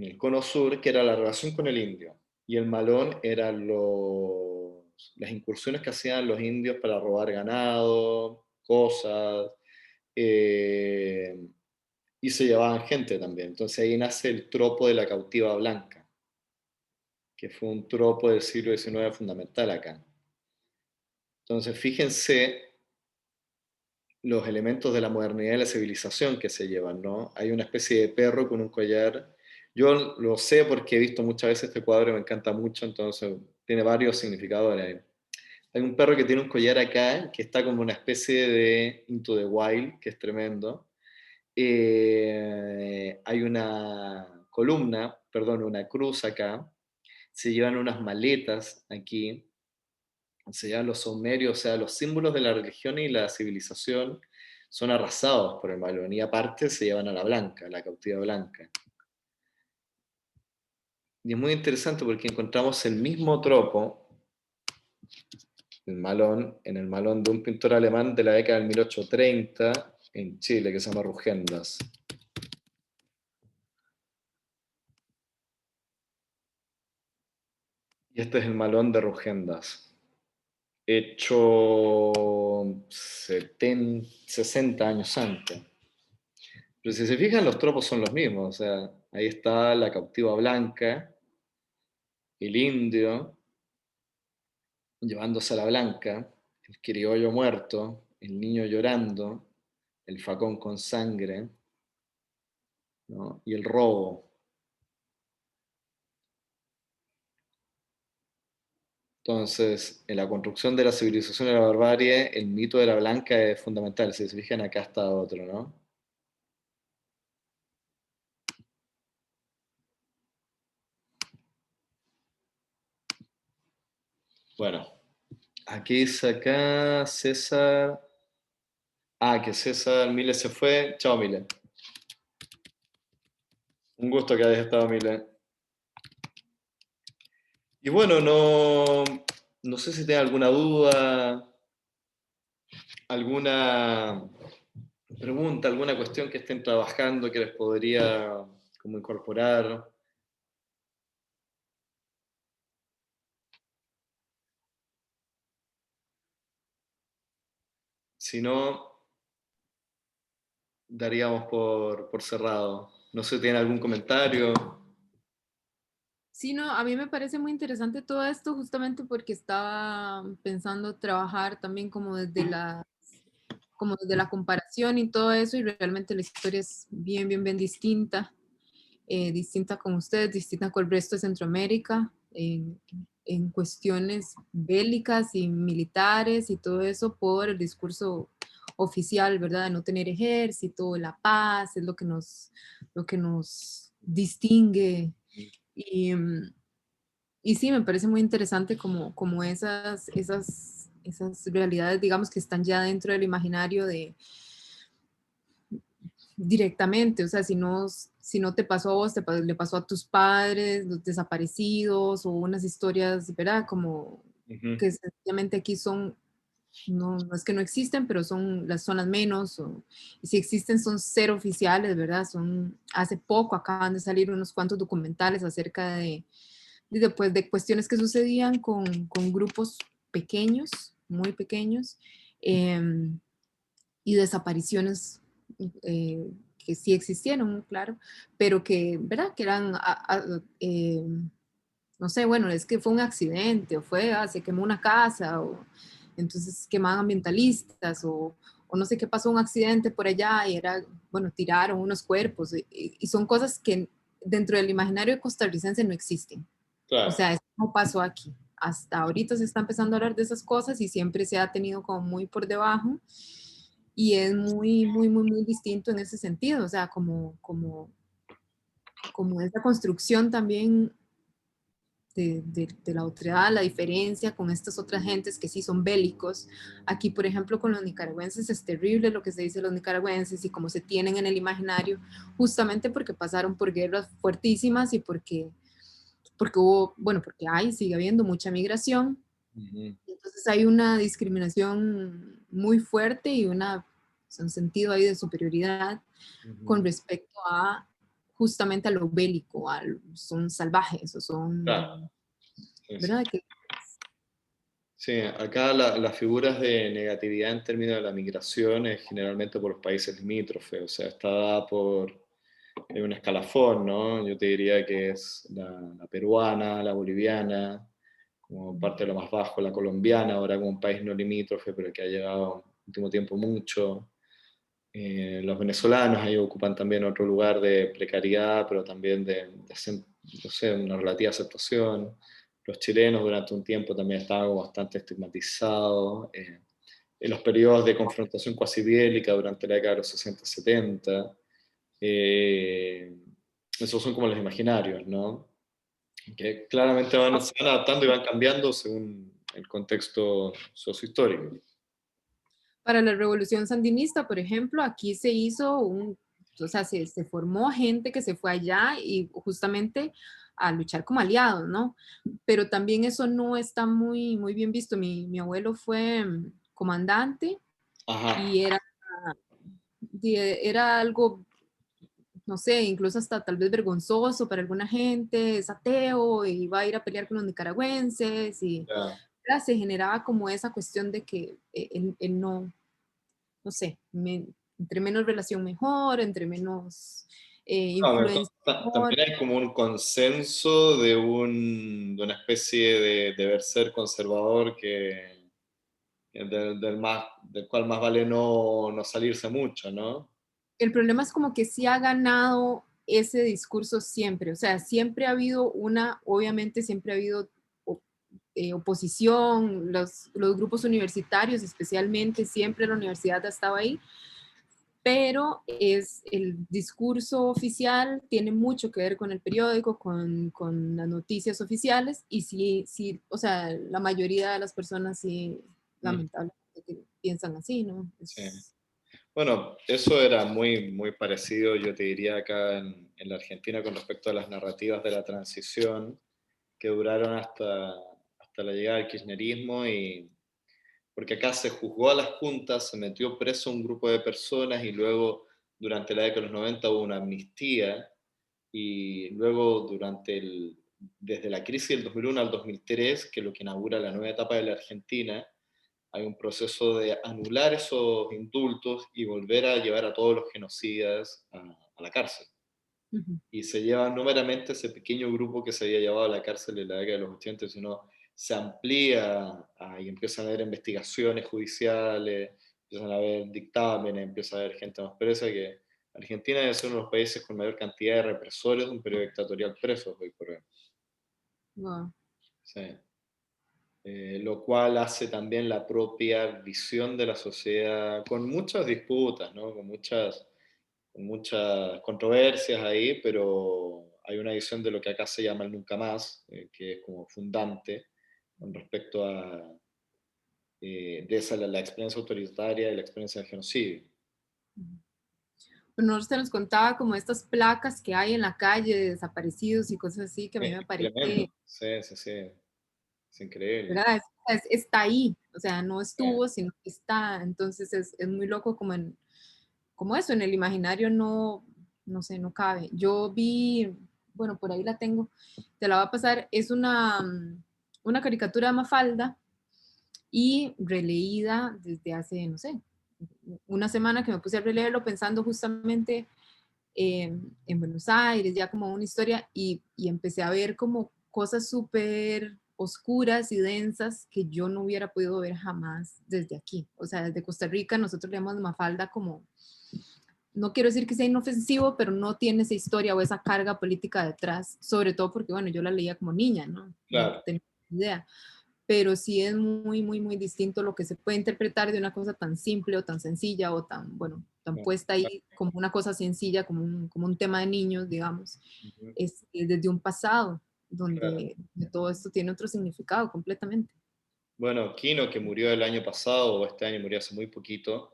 el Cono Sur, que era la relación con el indio. Y el malón era las incursiones que hacían los indios para robar ganado, cosas, y se llevaban gente también. Entonces ahí nace el tropo de la cautiva blanca, que fue un tropo del siglo XIX fundamental acá. Entonces fíjense los elementos de la modernidad y la civilización que se llevan, ¿no? Hay una especie de perro con un collar. Yo lo sé porque he visto muchas veces este cuadro y me encanta mucho, entonces tiene varios significados ahí. Hay un perro que tiene un collar acá, que está como una especie de Into the Wild, que es tremendo. Hay una columna, perdón, una cruz acá. Se llevan unas maletas aquí. Se llevan los saumerios, o sea, los símbolos de la religión y la civilización son arrasados por el malón y aparte se llevan a la blanca, a la cautiva blanca. Y es muy interesante porque encontramos el mismo tropo, el malón, en el malón de un pintor alemán de la década del 1830 en Chile que se llama Rugendas. Y este es el malón de Rugendas, hecho 60 años antes. Pero si se fijan, los tropos son los mismos. O sea, ahí está la cautiva blanca, el indio llevándose a la blanca, el criollo muerto, el niño llorando, el facón con sangre, ¿no? Y el robo. Entonces, en la construcción de la civilización de la barbarie, el mito de la blanca es fundamental. Si se fijan, acá está otro, ¿no? Bueno, aquí dice acá César. Ah, que César Mile se fue. Chao, Mile. Un gusto que hayas estado, Mile. Y bueno, no sé si tienen alguna duda, alguna pregunta, alguna cuestión que estén trabajando que les podría como incorporar. Si no, daríamos por cerrado. No sé si tienen algún comentario. Sí, no, a mí me parece muy interesante todo esto justamente porque estaba pensando trabajar también como desde la comparación y todo eso, y realmente la historia es bien, bien, bien distinta, distinta con ustedes, distinta con el resto de Centroamérica, en cuestiones bélicas y militares y todo eso por el discurso oficial, ¿verdad? De no tener ejército, la paz, es lo que nos distingue. Y, y sí, me parece muy interesante como esas realidades, digamos, que están ya dentro del imaginario de directamente, o sea, si no te pasó a vos, le pasó a tus padres, los desaparecidos, o unas historias, ¿verdad? Como Ujú. que sencillamente aquí son, no es que no existen, pero son las menos, y si existen son cero oficiales, ¿verdad? Hace poco acaban de salir unos cuantos documentales acerca después de cuestiones que sucedían con grupos pequeños, muy pequeños, em, y desapariciones que sí existieron, claro, pero que, ¿verdad? Que eran, no sé, bueno, es que fue un accidente, o se quemó una casa, o entonces quemaban ambientalistas, o no sé qué pasó, un accidente por allá, y era, bueno, tiraron unos cuerpos, y son cosas que dentro del imaginario costarricense no existen. O Claro. sea, eso no pasó aquí. Hasta ahorita se está empezando a hablar de esas cosas y siempre se ha tenido como muy por debajo y es muy, muy, muy, muy distinto en ese sentido. O sea, como esa construcción también de la otredad, la diferencia con estas otras gentes que sí son bélicos. Aquí, por ejemplo, con los nicaragüenses es terrible lo que se dice de los nicaragüenses y cómo se tienen en el imaginario, justamente porque pasaron por guerras fuertísimas y porque hubo, bueno, porque sigue habiendo mucha migración, Ujú. entonces hay una discriminación muy fuerte y un sentido ahí de superioridad con Ujú. respecto a justamente a lo bélico, son salvajes o Claro. son, Sí, sí. ¿verdad? Sí, acá las figuras de negatividad en términos de la migración es generalmente por los países limítrofes, o sea, está dada por un escalafón, ¿no? Yo te diría que es la peruana, la boliviana, como parte de lo más bajo, la colombiana, ahora como un país no limítrofe, pero que ha llegado en el último tiempo mucho. Los venezolanos ahí ocupan también otro lugar de precariedad, pero también no sé, una relativa aceptación. Los chilenos durante un tiempo también estaban como bastante estigmatizados. En los periodos de confrontación cuasi bélica durante la década de los 60-70. Esos son como los imaginarios, ¿no? Que claramente se van adaptando y van cambiando según el contexto sociohistórico. Para la revolución sandinista, por ejemplo, aquí se hizo o sea, se formó gente que se fue allá y justamente a luchar como aliados, ¿no? Pero también eso no está muy, muy bien visto. Mi abuelo fue comandante Ajá, y era algo, no sé, incluso hasta tal vez vergonzoso para alguna gente, es ateo y va a ir a pelear con los nicaragüenses y ya. ¿verdad? Se generaba como esa cuestión de que él no sé, entre menos relación mejor, entre menos No, pero influencia mejor. también hay como un consenso de una especie de deber ser conservador del cual más vale no salirse mucho, ¿no? El problema es como que sí ha ganado ese discurso siempre, o sea, siempre ha habido obviamente siempre ha habido oposición, los grupos universitarios especialmente, siempre la universidad ha estado ahí, pero el discurso oficial tiene mucho que ver con el periódico, con las noticias oficiales, y sí, sí, o sea, la mayoría de las personas sí, Mm, lamentablemente, piensan así, ¿no? sí. Bueno, eso era muy parecido, yo te diría, acá en la Argentina con respecto a las narrativas de la transición que duraron hasta la llegada del kirchnerismo, porque acá se juzgó a las juntas, se metió preso un grupo de personas y luego durante la década de los 90 hubo una amnistía y luego desde la crisis del 2001 al 2003, que es lo que inaugura la nueva etapa de la Argentina, hay un proceso de anular esos indultos y volver a llevar a todos los genocidas a la cárcel. Ujú. Y se lleva no meramente ese pequeño grupo que se había llevado a la cárcel en la década de los 80, sino se amplía y empiezan a haber investigaciones judiciales, empiezan a haber dictámenes, empieza a haber gente más presa, que Argentina debe ser uno de los países con mayor cantidad de represores de un periodo dictatorial presos hoy por hoy. Wow. Sí. Lo cual hace también la propia visión de la sociedad, con muchas disputas, ¿no? Con muchas controversias ahí, pero hay una visión de lo que acá se llama el nunca más, que es como fundante con respecto a de esa, la experiencia autoritaria y la experiencia del genocidio. Bueno, usted nos contaba como estas placas que hay en la calle de desaparecidos y cosas así, que a mí me Es parece, tremendo, sí, sí, sí, es increíble. ¿verdad? Está ahí, o sea, no Sí, estuvo, sino que está. Entonces es muy loco como como eso, en el imaginario no sé, no cabe. Yo vi, bueno, por ahí la tengo, te la va a pasar, es una caricatura de Mafalda y releída desde hace, no sé, una semana que me puse a releerlo pensando justamente en Buenos Aires, ya como una historia, y empecé a ver como cosas súper oscuras y densas que yo no hubiera podido ver jamás desde aquí. O sea, desde Costa Rica nosotros leemos Mafalda como, no quiero decir que sea inofensivo, pero no tiene esa historia o esa carga política detrás, sobre todo porque, bueno, yo la leía como niña, ¿no? No claro, tenía idea, pero sí es muy, muy, muy distinto lo que se puede interpretar de una cosa tan simple o tan sencilla o tan, bueno, tan no, puesta claro, ahí como una cosa sencilla, como un tema de niños, digamos, ujú, desde un pasado claro. donde todo esto tiene otro significado completamente. Bueno, Kino, que murió el año pasado, o este año murió hace muy poquito,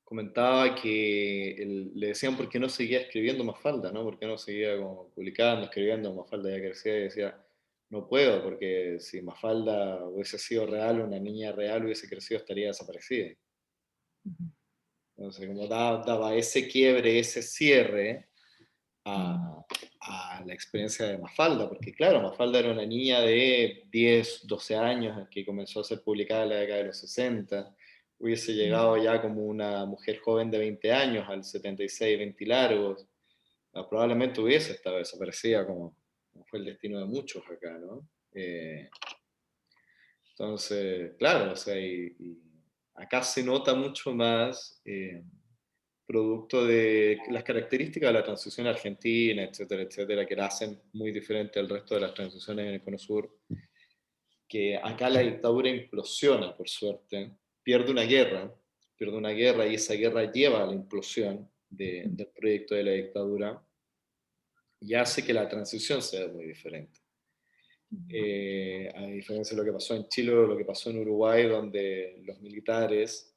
comentaba que le decían por qué no seguía escribiendo Mafalda, ¿no? ¿Por qué no seguía como publicando, escribiendo Mafalda ya crecía? Y decía, no puedo, porque si Mafalda hubiese sido real, una niña real hubiese crecido, estaría desaparecida. Entonces, como daba ese quiebre, ese cierre a la experiencia de Mafalda, porque claro, Mafalda era una niña de 10, 12 años que comenzó a ser publicada en la década de los 60, hubiese llegado ya como una mujer joven de 20 años al 76, 20 largos, probablemente hubiese estado desaparecida como fue el destino de muchos acá, ¿no? Entonces, claro, o sea, y acá se nota mucho más producto de las características de la transición argentina, etcétera, etcétera, que la hacen muy diferente al resto de las transiciones en el Cono Sur, que acá la dictadura implosiona, por suerte, pierde una guerra y esa guerra lleva a la implosión del proyecto de la dictadura y hace que la transición sea muy diferente. A diferencia de lo que pasó en Chile o lo que pasó en Uruguay, donde los militares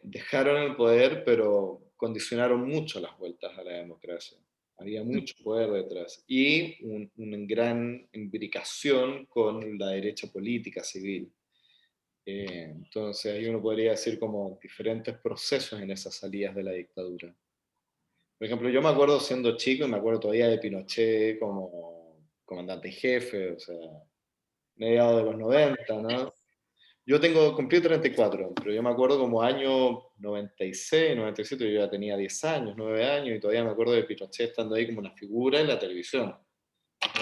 dejaron el poder, pero condicionaron mucho las vueltas a la democracia. Había mucho poder detrás y una gran imbricación con la derecha política civil. Entonces ahí uno podría decir como diferentes procesos en esas salidas de la dictadura. Por ejemplo, yo me acuerdo siendo chico y me acuerdo todavía de Pinochet como comandante en jefe, o sea, mediados de los 90, ¿no? Cumplí 34, pero yo me acuerdo como año 96, 97, yo ya tenía 10 años, 9 años, y todavía me acuerdo de Pinochet estando ahí como una figura en la televisión.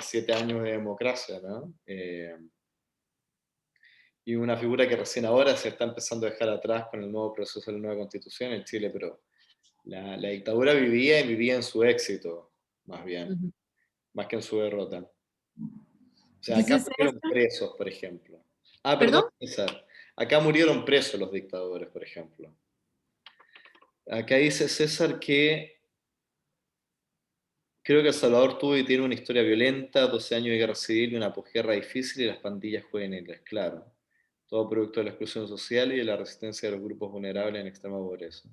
7 años de democracia, ¿no? Y una figura que recién ahora se está empezando a dejar atrás con el nuevo proceso de la nueva constitución en Chile, pero la dictadura vivía y vivía en su éxito, más bien, Ujú. más que en su derrota. O sea, acá Dice murieron César, presos, por ejemplo. Ah, perdón, perdón. César. Acá murieron presos los dictadores, por ejemplo. Acá dice César que creo que El Salvador tuvo y tiene una historia violenta, 12 años de guerra civil y una posguerra difícil y las pandillas juveniles, claro. Todo producto de la exclusión social y de la resistencia de los grupos vulnerables en extrema pobreza.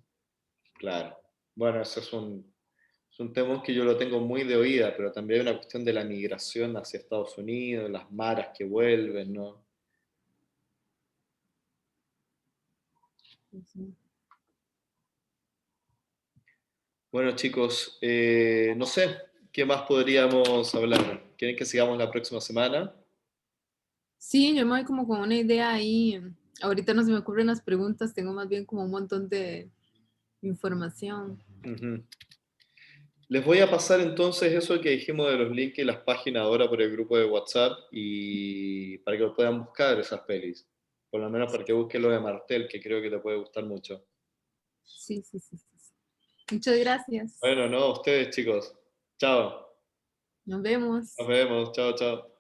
Claro. Bueno, eso es un tema que yo lo tengo muy de oída, pero también hay una cuestión de la migración hacia Estados Unidos, las maras que vuelven, ¿no? Bueno, chicos, no sé, ¿qué más podríamos hablar? ¿Quieren que sigamos la próxima semana? Sí, yo me voy como con una idea ahí. Ahorita no se me ocurren las preguntas, tengo más bien como un montón información. Ujú. Les voy a pasar entonces eso que dijimos de los links y las páginas ahora por el grupo de WhatsApp y para que lo puedan buscar esas pelis. Por lo menos para que busquen lo de Martel, que creo que te puede gustar mucho. Sí, sí, sí, sí, sí. Muchas gracias. Bueno, no, ustedes chicos. Chao. Nos vemos. Nos vemos. Chao, chao.